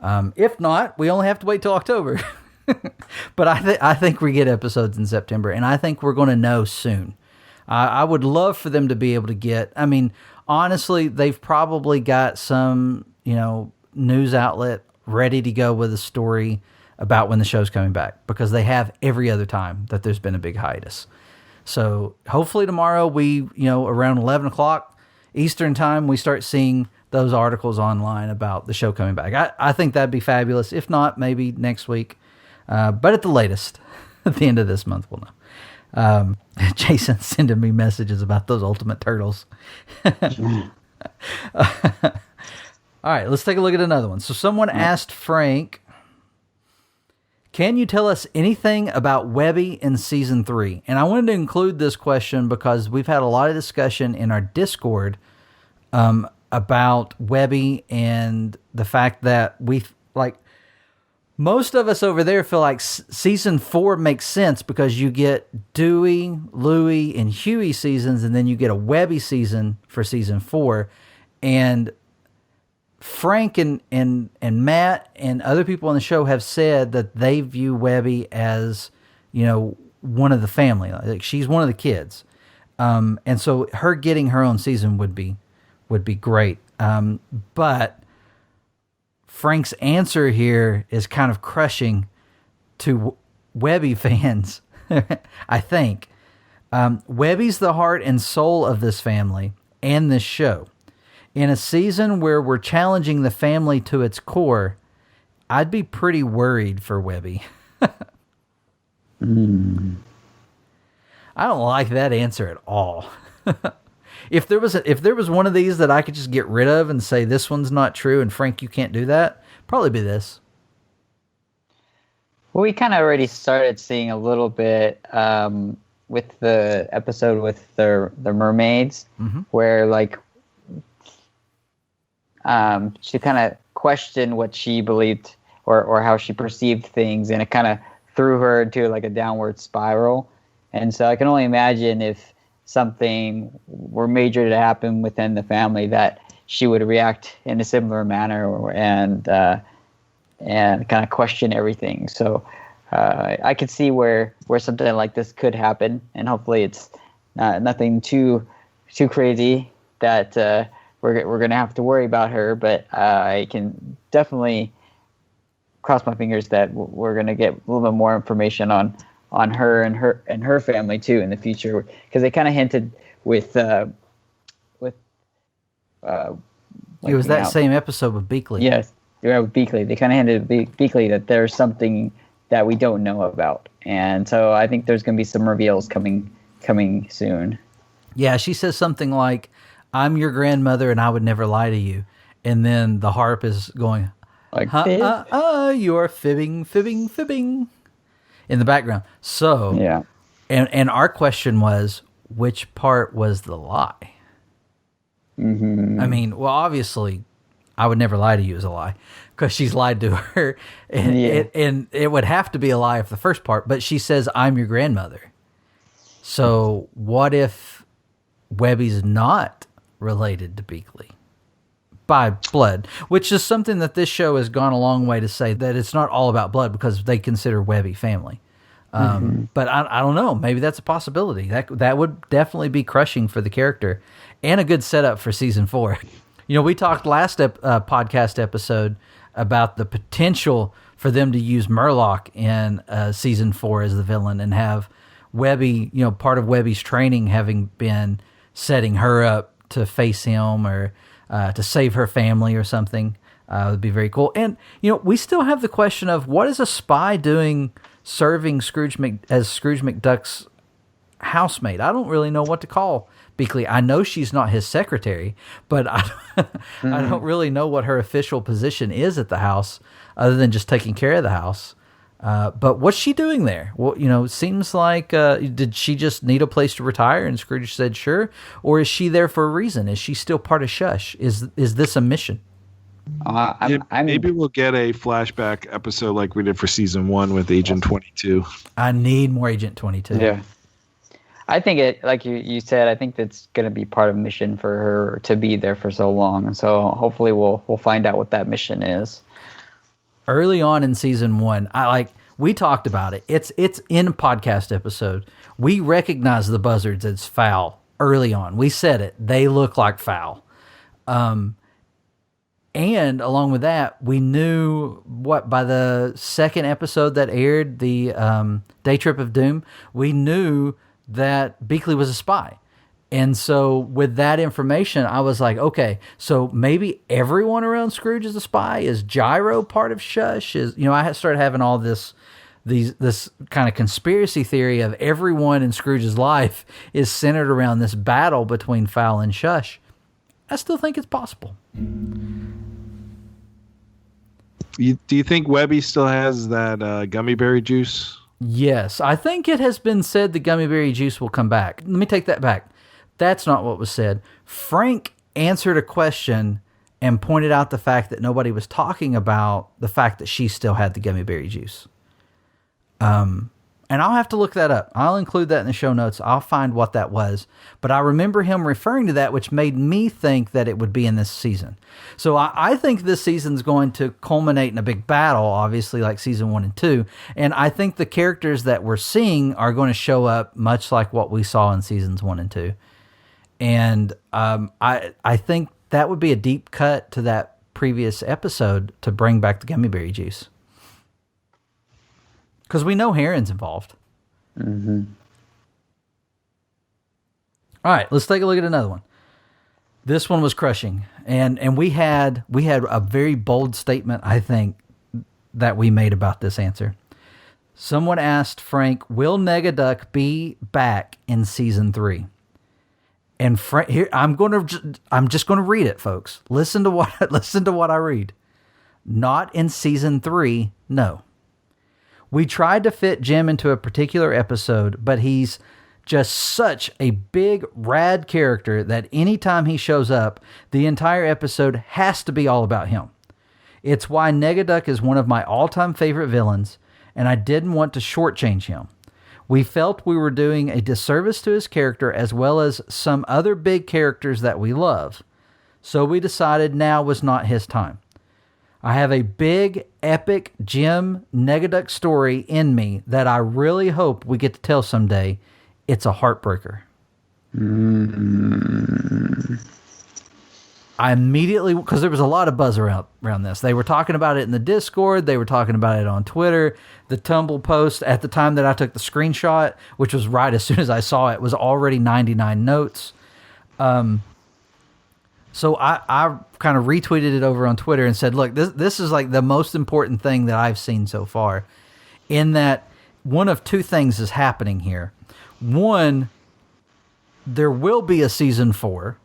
If not, we only have to wait till October. But I think we get episodes in September, and I think we're going to know soon. I would love for them to be able to get. I mean, honestly, they've probably got some news outlet ready to go with a story about when the show's coming back, because they have every other time that there's been a big hiatus. So hopefully tomorrow we around 11 o'clock Eastern time we start seeing those articles online about the show coming back. I think that'd be fabulous. If not, maybe next week. But at the latest, at the end of this month, we'll know. Jason's sending me messages about those Ultimate Turtles. All right, let's take a look at another one. So someone asked Frank, can you tell us anything about Webby in Season 3? And I wanted to include this question because we've had a lot of discussion in our Discord about Webby and the fact that Most of us over there feel like season 4 makes sense because you get Dewey, Louie, and Huey seasons, and then you get a Webby season for season 4. And Frank and Matt and other people on the show have said that they view Webby as, one of the family. Like she's one of the kids. And so her getting her own season would be great. But Frank's answer here is kind of crushing to Webby fans, I think. Webby's the heart and soul of this family and this show. In a season where we're challenging the family to its core, I'd be pretty worried for Webby. I don't like that answer at all. If there was one of these that I could just get rid of and say this one's not true and Frank, you can't do that, probably be this. Well, we kind of already started seeing a little bit with the episode with the mermaids, where like she kind of questioned what she believed or how she perceived things, and it kind of threw her into like a downward spiral. And so I can only imagine if something were major to happen within the family that she would react in a similar manner and kind of question everything. So I could see where something like this could happen, and hopefully it's nothing too crazy that we're gonna have to worry about her. But I can definitely cross my fingers that we're gonna get a little bit more information on her and her family too in the future, because they kind of hinted with it was that same episode with Beakley. Yes, with Beakley. They kind of hinted Beakley that there's something that we don't know about, and so I think there's going to be some reveals coming soon. Yeah, she says something like, "I'm your grandmother, and I would never lie to you," and then the harp is going like, "You are fibbing." In the background. So, yeah. And our question was, which part was the lie? Mm-hmm. I mean, well, obviously, I would never lie to you is a lie because she's lied to her. And it would have to be a lie if the first part, but she says, I'm your grandmother. So what if Webby's not related to Beakley by blood, which is something that this show has gone a long way to say that it's not all about blood because they consider Webby family. But I don't know. Maybe that's a possibility. That would definitely be crushing for the character and a good setup for season 4. We talked last podcast episode about the potential for them to use Murloc in season 4 as the villain and have Webby, part of Webby's training having been setting her up to face him or to save her family or something. Would be very cool. And, we still have the question of what is a spy doing serving as Scrooge McDuck's housemaid? I don't really know what to call Beakley. I know she's not his secretary, but I don't really know what her official position is at the house other than just taking care of the house. But what's she doing there? Well, it seems like, did she just need a place to retire? And Scrooge said, sure. Or is she there for a reason? Is she still part of Shush? Is this a mission? Maybe we'll get a flashback episode like we did for season 1 with Agent 22. I need more Agent 22. Yeah. I think it, like you said, I think that's going to be part of the mission for her to be there for so long. And so hopefully we'll find out what that mission is. Early on in season 1, we talked about it. It's in a podcast episode. We recognize the buzzards as foul early on. We said it. They look like foul. And along with that, we knew by the second episode that aired, the Day Trip of Doom, we knew that Beakley was a spy. And so with that information, I was like, okay, so maybe everyone around Scrooge is a spy. Is Gyro part of Shush? I started having all this kind of conspiracy theory of everyone in Scrooge's life is centered around this battle between Fowl and Shush. I still think it's possible. Do you think Webby still has that gummy berry juice? Yes, I think it has been said the gummy berry juice will come back. Let me take that back. That's not what was said. Frank answered a question and pointed out the fact that nobody was talking about the fact that she still had the gummy berry juice. And I'll have to look that up. I'll include that in the show notes. I'll find what that was. But I remember him referring to that, which made me think that it would be in this season. So I think this season's going to culminate in a big battle, obviously, like season 1 and 2. And I think the characters that we're seeing are going to show up much like what we saw in seasons 1 and 2. And I think that would be a deep cut to that previous episode to bring back the gummy berry juice. Because we know Heron's involved. Mm-hmm. All right, let's take a look at another one. This one was crushing. And we had a very bold statement, I think, that we made about this answer. Someone asked Frank, will Negaduck be back in season 3? And Frank, here I'm just going to read it, folks. Listen to what I read. Not in season 3, no. We tried to fit Jim into a particular episode, but he's just such a big, rad character that anytime he shows up, the entire episode has to be all about him. It's why Negaduck is one of my all-time favorite villains, and I didn't want to shortchange him. We felt we were doing a disservice to his character as well as some other big characters that we love. So we decided now was not his time. I have a big, epic Jim Negaduck story in me that I really hope we get to tell someday. It's a heartbreaker. I immediately, because there was a lot of buzz around this. They were talking about it in the Discord. They were talking about it on Twitter. The Tumblr post at the time that I took the screenshot, which was right as soon as I saw it, was already 99 notes. So I kind of retweeted it over on Twitter and said, look, this is like the most important thing that I've seen so far, in that one of two things is happening here. One, there will be a season 4,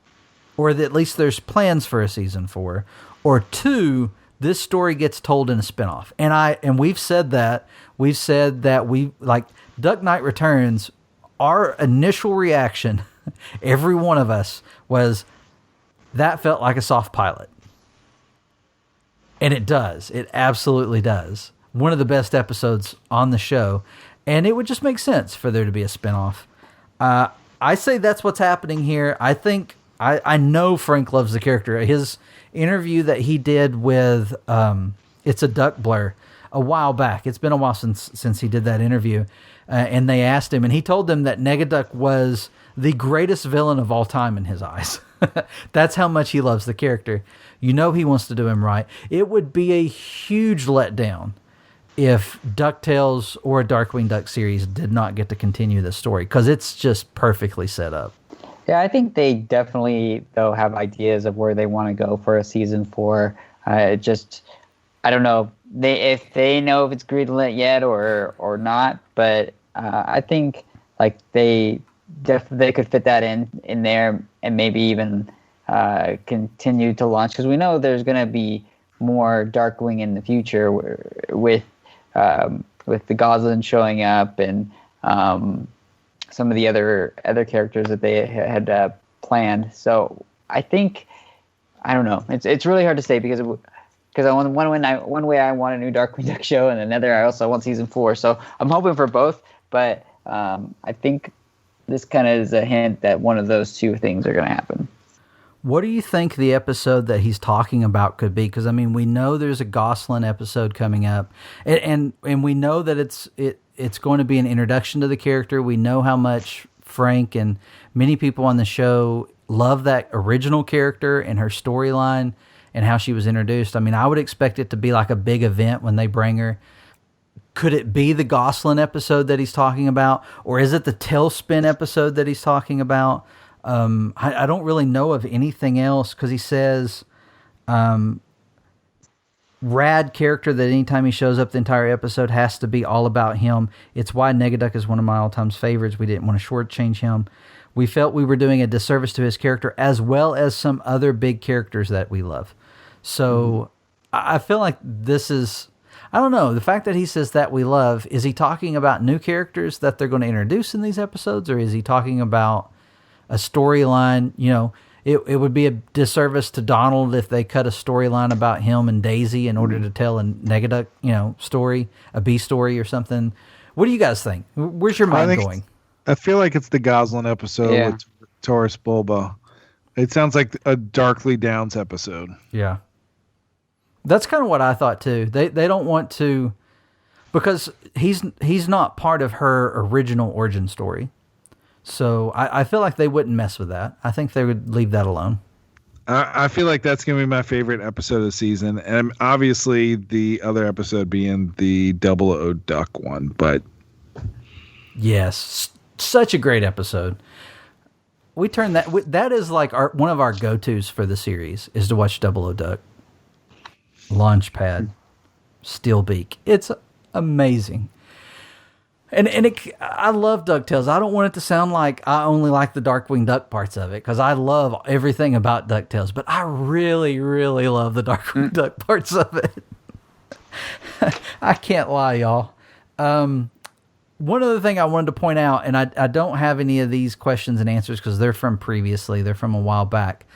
or at least there's plans for a season 4, or two, this story gets told in a spinoff. And we've said that. We've said that like Duck Knight Returns, our initial reaction, every one of us, was that felt like a soft pilot. And it does. It absolutely does. One of the best episodes on the show. And it would just make sense for there to be a spinoff. I say that's what's happening here. I think, I know Frank loves the character. His interview that he did with It's a Duck Blur a while back. It's been a while since he did that interview. And they asked him, and he told them that Negaduck was the greatest villain of all time in his eyes. That's how much he loves the character. You know he wants to do him right. It would be a huge letdown if DuckTales or a Darkwing Duck series did not get to continue the story, because it's just perfectly set up. Yeah, I think they definitely, though, have ideas of where they want to go for a season 4. I don't know if they know if it's greenlit yet or not, but I think like they could fit that in there and maybe even continue to launch, because we know there's going to be more Darkwing in the future with the Goslin showing up and some of the other characters that they had planned. So I think, I don't know. It's really hard to say because I want one way I want a new Darkwing Duck show, and another I also want season 4. So I'm hoping for both, but I think this kind of is a hint that one of those two things are going to happen. What do you think the episode that he's talking about could be? Because I mean, we know there's a Goslin episode coming up, and we know that it's going to be an introduction to the character. We know how much Frank and many people on the show love that original character and her storyline and how she was introduced. I mean, I would expect it to be like a big event when they bring her. Could it be the Goslin episode that he's talking about? Or is it the Tailspin episode that he's talking about? I don't really know of anything else, because he says rad character that anytime he shows up, the entire episode has to be all about him. It's why Negaduck is one of my all-time favorites. We didn't want to shortchange him. We felt we were doing a disservice to his character as well as some other big characters that we love. So I feel like this is, I don't know, the fact that he says that we love, is he talking about new characters that they're going to introduce in these episodes, or is he talking about a storyline? You know, it would be a disservice to Donald if they cut a storyline about him and Daisy in order to tell a Negaduck, story, a B story or something. What do you guys think? Where's your mind going? I feel like it's the Goslin episode with Taurus Bulba. It sounds like a Darkly Downs episode. Yeah. That's kind of what I thought too. They don't want to, because he's not part of her original origin story. So I feel like they wouldn't mess with that. I think they would leave that alone. I feel like that's going to be my favorite episode of the season. And obviously the other episode being the Double O Duck one. But yes, such a great episode. We turn that is like one of our go-tos for the series is to watch Double O Duck. Launchpad, Steelbeak. It's amazing. And I love DuckTales. I don't want it to sound like I only like the Darkwing Duck parts of it, because I love everything about DuckTales, but I really, really love the Darkwing Duck parts of it. I can't lie, y'all. One other thing I wanted to point out, and I don't have any of these questions and answers because they're from previously. They're from a while back.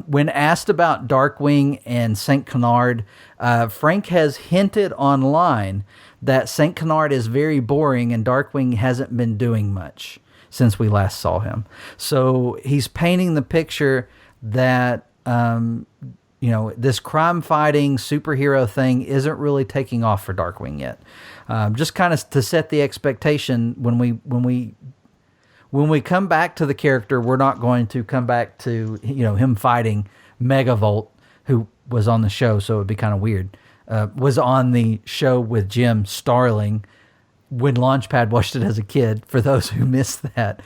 When asked about Darkwing and St. Canard, Frank has hinted online that St. Canard is very boring and Darkwing hasn't been doing much since we last saw him. So he's painting the picture that, this crime-fighting superhero thing isn't really taking off for Darkwing yet. Just kind of to set the expectation when we come back to the character, we're not going to come back to him fighting Megavolt, who was on the show, so it would be kind of weird. Was on the show with Jim Starling when Launchpad watched it as a kid, for those who missed that.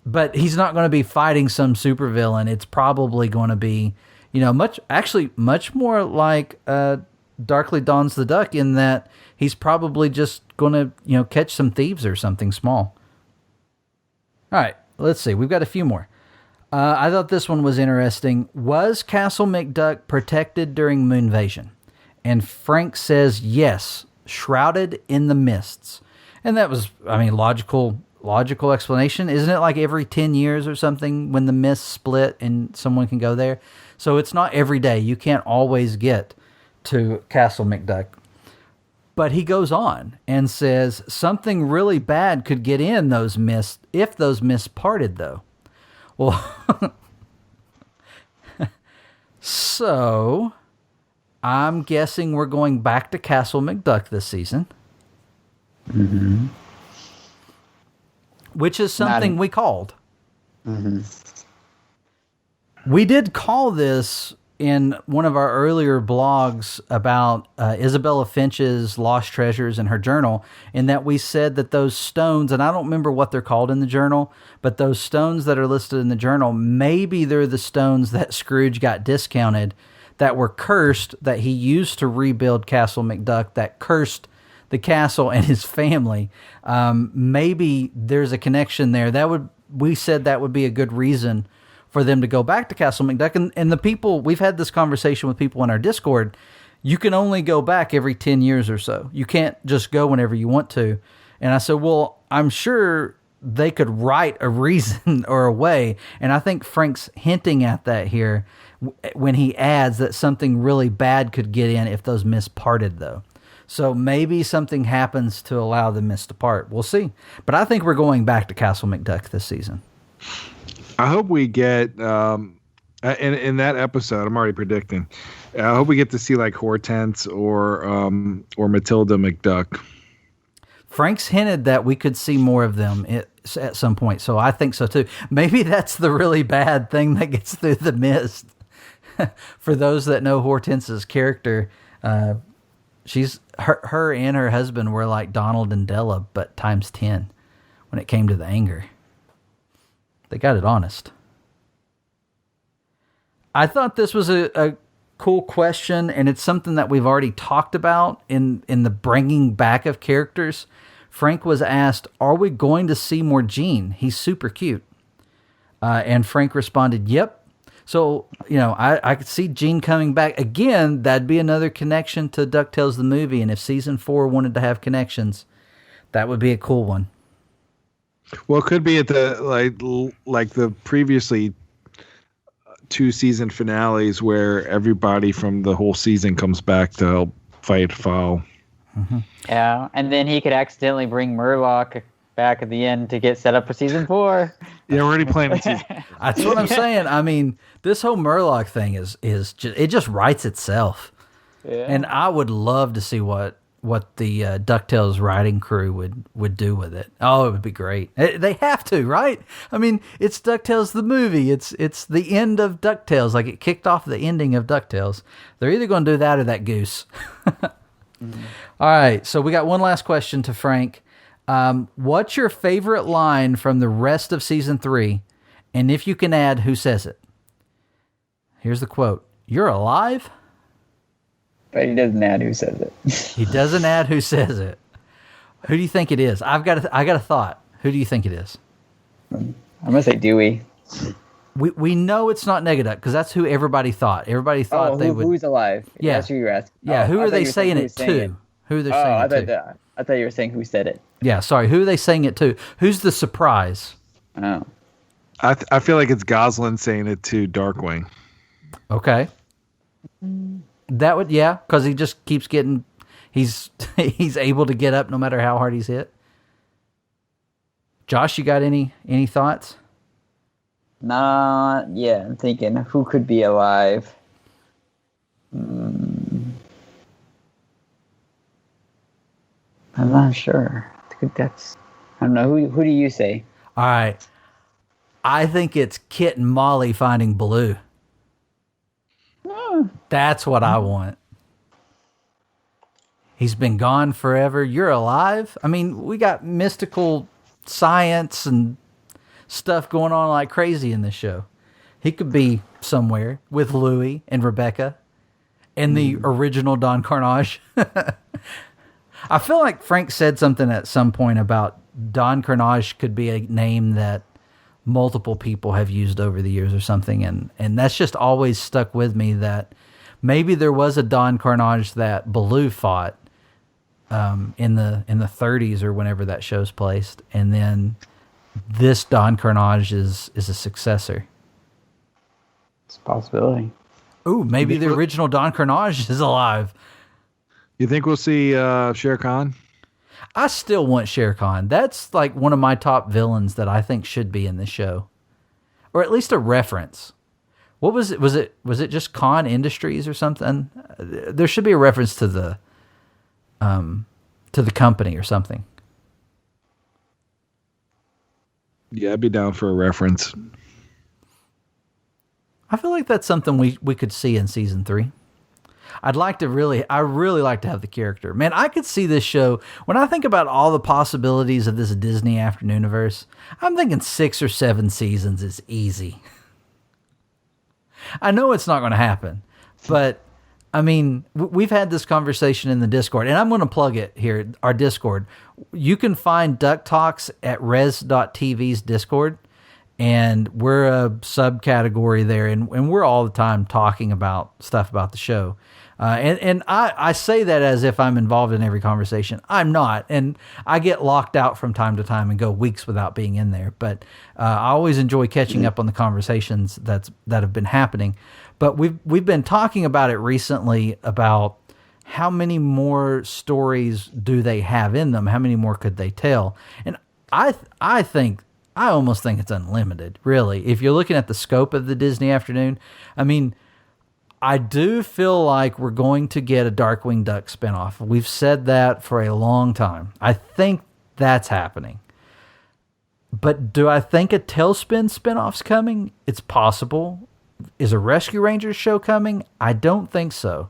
But he's not going to be fighting some supervillain. It's probably going to be, much more like Darkly Dawns the Duck, in that he's probably just going to, catch some thieves or something small. All right, let's see. We've got a few more. I thought this one was interesting. Was Castle McDuck protected during Moonvasion? And Frank says yes, shrouded in the mists. And that was, logical explanation. Isn't it like every 10 years or something when the mists split and someone can go there? So it's not every day. You can't always get to Castle McDuck. But he goes on and says something really bad could get in those mists if those mists parted, though. Well, so I'm guessing we're going back to Castle McDuck this season. Mm-hmm. Which is something we called. Mm-hmm. We did call this in one of our earlier blogs about Isabella Finch's lost treasures in her journal, in that we said that those stones, and I don't remember what they're called in the journal, but those stones that are listed in the journal, maybe they're the stones that Scrooge got discounted, that were cursed, that he used to rebuild Castle McDuck, that cursed the castle and his family. Maybe there's a connection there. We said that would be a good reason for them to go back to Castle McDuck. And the people, we've had this conversation with people in our Discord, you can only go back every 10 years or so. You can't just go whenever you want to. And I said, well, I'm sure they could write a reason or a way. And I think Frank's hinting at that here when he adds that something really bad could get in if those mists parted, though. So maybe something happens to allow the mists to part. We'll see. But I think we're going back to Castle McDuck this season. I hope we get in that episode. I'm already predicting. I hope we get to see like Hortense or Matilda McDuck. Frank's hinted that we could see more of them at some point, so I think so too. Maybe that's the really bad thing that gets through the mist. For those that know Hortense's character, she's her and her husband were like Donald and Della, but times 10 when it came to the anger. They got it honest. I thought this was a cool question, and it's something that we've already talked about in the bringing back of characters. Frank was asked, are we going to see more Gene? He's super cute. And Frank responded, yep. So, I could see Gene coming back. Again, that'd be another connection to DuckTales the movie, and if season 4 wanted to have connections, that would be a cool one. Well, it could be at the like the previously 2 season finales where everybody from the whole season comes back to help fight foul. Yeah, and then he could accidentally bring Murloc back at the end to get set up for season 4. Yeah, we're already playing with season. That's what I'm saying. I mean, this whole Murloc thing is just writes itself. Yeah. And I would love to see what the DuckTales writing crew would do with it. Oh, it would be great. They have to, right? I mean, it's DuckTales the movie. It's the end of DuckTales. Like, it kicked off the ending of DuckTales. They're either going to do that or that goose. All right, so we got one last question to Frank. What's your favorite line from the rest of season 3? And if you can add, who says it? Here's the quote. "You're alive?" But he doesn't add who says it. He doesn't add who says it. Who do you think it is? I got a thought. Who do you think it is? I'm gonna say Dewey. We know it's not Negaduck because that's who everybody thought. Everybody thought they would. Who's alive? Yeah. That's who you're asking. Yeah, who are they saying it to? Who they're saying it to? I thought you were saying who said it. Yeah, sorry. Who are they saying it to? Who's the surprise? Oh. I feel like it's Goslin saying it to Darkwing. Okay. That would, yeah, because he just keeps getting, he's able to get up no matter how hard he's hit. Josh, you got any thoughts? Not yet. I'm thinking who could be alive. I'm not sure. I don't know. Who do you say? All right. I think it's Kit and Molly finding Baloo. That's what I want. He's been gone forever. You're alive? I mean, we got mystical science and stuff going on like crazy in this show. He could be somewhere with Louie and Rebecca and the original Don Carnage. I feel like Frank said something at some point about Don Carnage could be a name that multiple people have used over the years or something, and that's just always stuck with me, that maybe there was a Don Carnage that Baloo fought in the 30s or whenever that show's placed, and then this Don Carnage is a successor. It's a possibility. Ooh, maybe the original Don Carnage is alive. You think we'll see Shere Khan? I still want Shere Khan. That's like one of my top villains that I think should be in the show, or at least a reference. What was it? Was it just Khan Industries or something? There should be a reference to the company or something. Yeah, I'd be down for a reference. I feel like that's something we could see in season 3. I really like to have the character. Man, I could see this show. When I think about all the possibilities of this Disney Afternooniverse, I'm thinking 6 or 7 seasons is easy. I know it's not going to happen, but I mean, we've had this conversation in the Discord, and I'm going to plug it here, our Discord. You can find DuckTalks at res.tv's Discord, and we're a subcategory there, and we're all the time talking about stuff about the show. And I say that as if I'm involved in every conversation. I'm not, and I get locked out from time to time and go weeks without being in there. But I always enjoy catching up on the conversations that have been happening. But we've been talking about it recently about how many more stories do they have in them? How many more could they tell? And I almost think it's unlimited, really. If you're looking at the scope of the Disney Afternoon, I mean, I do feel like we're going to get a Darkwing Duck spinoff. We've said that for a long time. I think that's happening. But do I think a Tailspin spinoff's coming? It's possible. Is a Rescue Rangers show coming? I don't think so.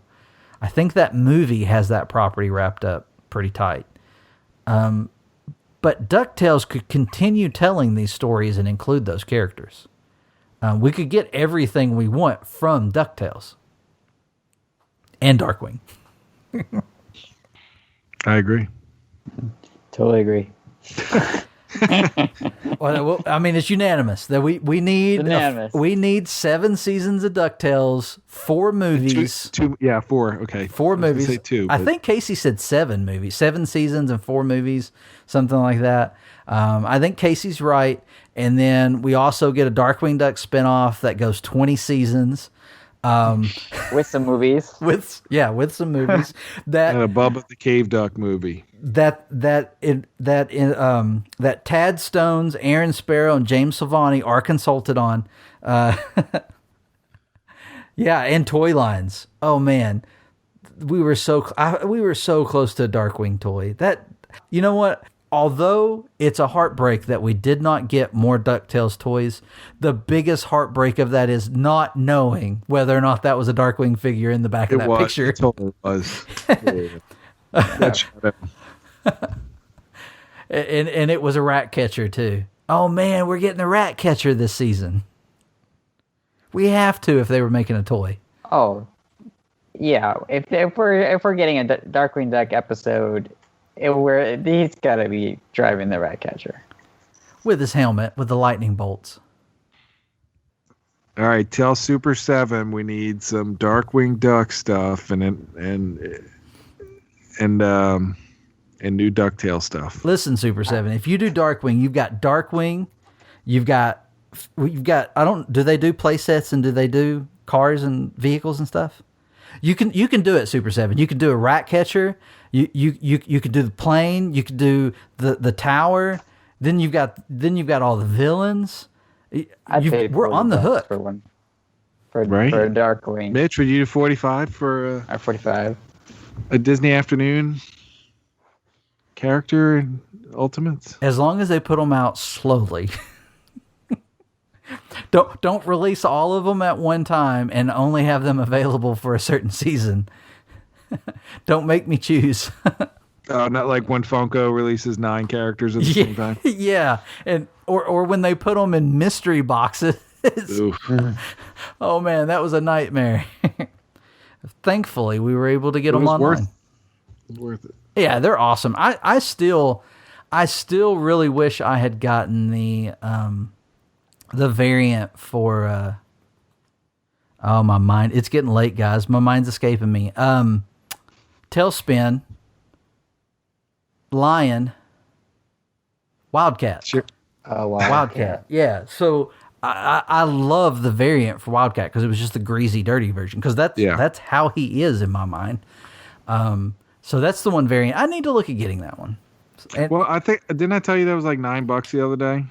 I think that movie has that property wrapped up pretty tight. But DuckTales could continue telling these stories and include those characters. We could get everything we want from DuckTales. And Darkwing. I agree. Totally agree. Well, I mean, it's unanimous that we need Unanimous. we need 7 seasons of DuckTales, 4 movies. Yeah, 4. Okay, 4 I was gonna movies. say 2. I but- think Casey said 7 movies, 7 seasons and 4 movies, something like that. I think Casey's right. And then we also get a Darkwing Duck spinoff that goes 20 seasons. With some movies. With some movies that and a Bubba the Cave Duck movie. that Tad Stones, Aaron Sparrow, and James Silvani are consulted on. Yeah, and toy lines. Oh man, we were so close to a Darkwing toy. That, you know what? Although it's a heartbreak that we did not get more DuckTales toys, the biggest heartbreak of that is not knowing whether or not that was a Darkwing figure in the back of that picture. It totally was. That shut up. And it was a rat catcher too. Oh man, we're getting a rat catcher this season. We have to if they were making a toy. Oh, yeah. If we're getting a Darkwing Duck episode, he's got to be driving the rat catcher With his helmet, with the lightning bolts. All right, tell Super 7 we need some Darkwing Duck stuff and new DuckTale stuff. Listen, Super 7, if you do Darkwing, you've got Darkwing, you've got do they do play sets and do they do cars and vehicles and stuff? You can do it, Super 7. You can do a rat catcher. You could do the plane. You could do the tower. Then you've got all the villains. We're on the hook for one. For Right. for Darkwing. Mitch, would you do 45 for R45. a Disney afternoon character in Ultimates? as long as they put them out slowly. Don't release all of them at one time and only have them available for a certain season. Don't make me choose. Not like when Funko releases 9 characters at the same time. Yeah, and or when they put them in mystery boxes. Oof. Oh man, that was a nightmare. Thankfully, we were able to get them online. Worth it. Yeah, they're awesome. I still really wish I had gotten the variant for. Oh, my mind! It's getting late, guys. My mind's escaping me. Tailspin, Lion, Wildcat. Sure. Oh, wow. Wildcat. Yeah. So I love the variant for Wildcat because it was just the greasy, dirty version. Because that's how he is in my mind. So that's the one variant. I need to look at getting that one. Well, I think didn't I tell you that was like $9 the other day?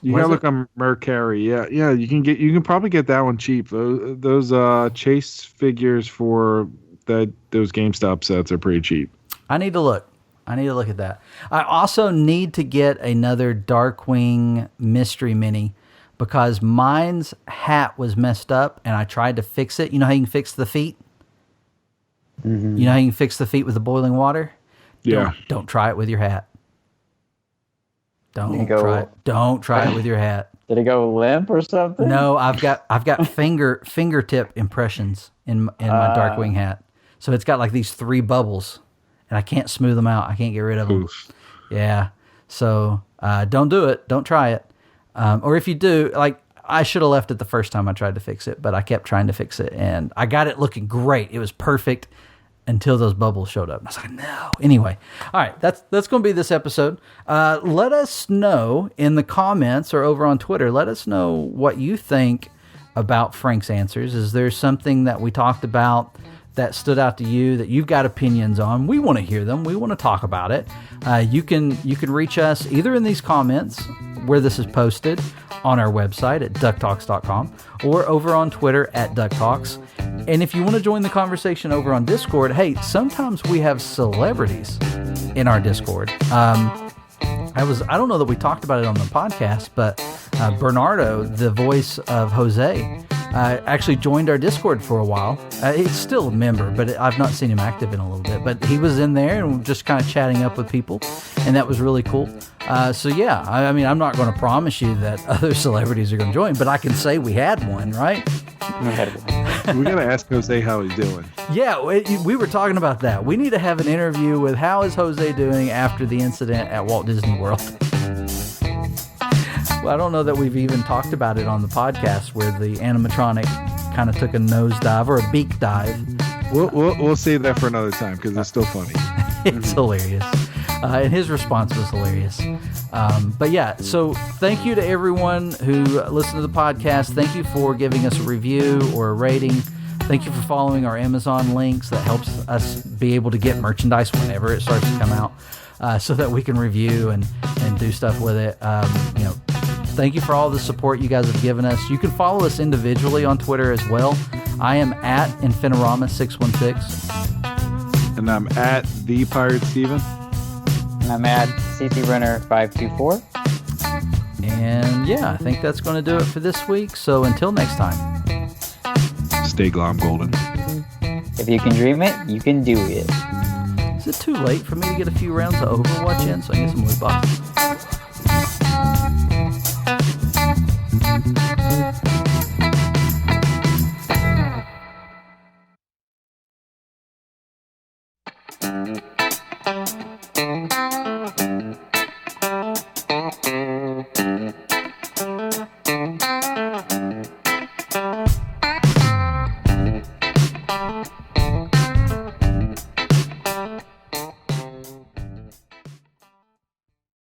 You Was gotta it? look on Mercari. Yeah. You can probably get that one cheap. Those Chase figures for those GameStop sets are pretty cheap. I need to look at that. I also need to get another Darkwing mystery mini because mine's hat was messed up and I tried to fix it. You know how you can fix the feet? Mm-hmm. You know how you can fix the feet with the boiling water? Yeah. Don't try it with your hat. Don't go- try it with your hat. Did it go limp or something? No, I've got fingertip impressions in my Darkwing hat. So it's got like these 3 bubbles, and I can't smooth them out. I can't get rid of them. Oof. Yeah. So don't do it. Don't try it. Or if you do, like I should have left it the first time I tried to fix it, but I kept trying to fix it, and I got it looking great. It was perfect until those bubbles showed up. I was like, no. Anyway, all right, that's going to be this episode. Let us know in the comments or over on Twitter. Let us know what you think about Frank's answers. Is there something that we talked about that stood out to you that you've got opinions on? We want to hear them. We want to talk about it. You can reach us either in these comments where this is posted on our website at DuckTalks.com or over on Twitter at DuckTalks. And if you want to join the conversation over on Discord, hey, sometimes we have celebrities in our Discord. I don't know that we talked about it on the podcast, but Bernardo, the voice of Jose, actually joined our Discord for a while. He's still a member, but I've not seen him active in a little bit. But he was in there and just kind of chatting up with people, and that was really cool. So yeah, I mean, I'm not going to promise you that other celebrities are going to join, but I can say we had one, right? We had one. We got to ask Jose how he's doing. Yeah, we were talking about that. We need to have an interview with how is Jose doing after the incident at Walt Disney World. Well, I don't know that we've even talked about it on the podcast where the animatronic kind of took a nosedive or a beak dive. We'll save that for another time because it's still funny. It's hilarious. And his response was hilarious. But yeah, so thank you to everyone who listened to the podcast. Thank you for giving us a review or a rating. Thank you for following our Amazon links. That helps us be able to get merchandise whenever it starts to come out, so that we can review and do stuff with it. Thank you for all the support you guys have given us. You can follow us individually on Twitter as well. I am at Infinirama616. And I'm at The Pirate Steven. And I'm at CCRunner524. And yeah, I think that's going to do it for this week. So until next time. Stay glom golden. If you can dream it, you can do it. Is it too late for me to get a few rounds of Overwatch in so I can get some loot boxes?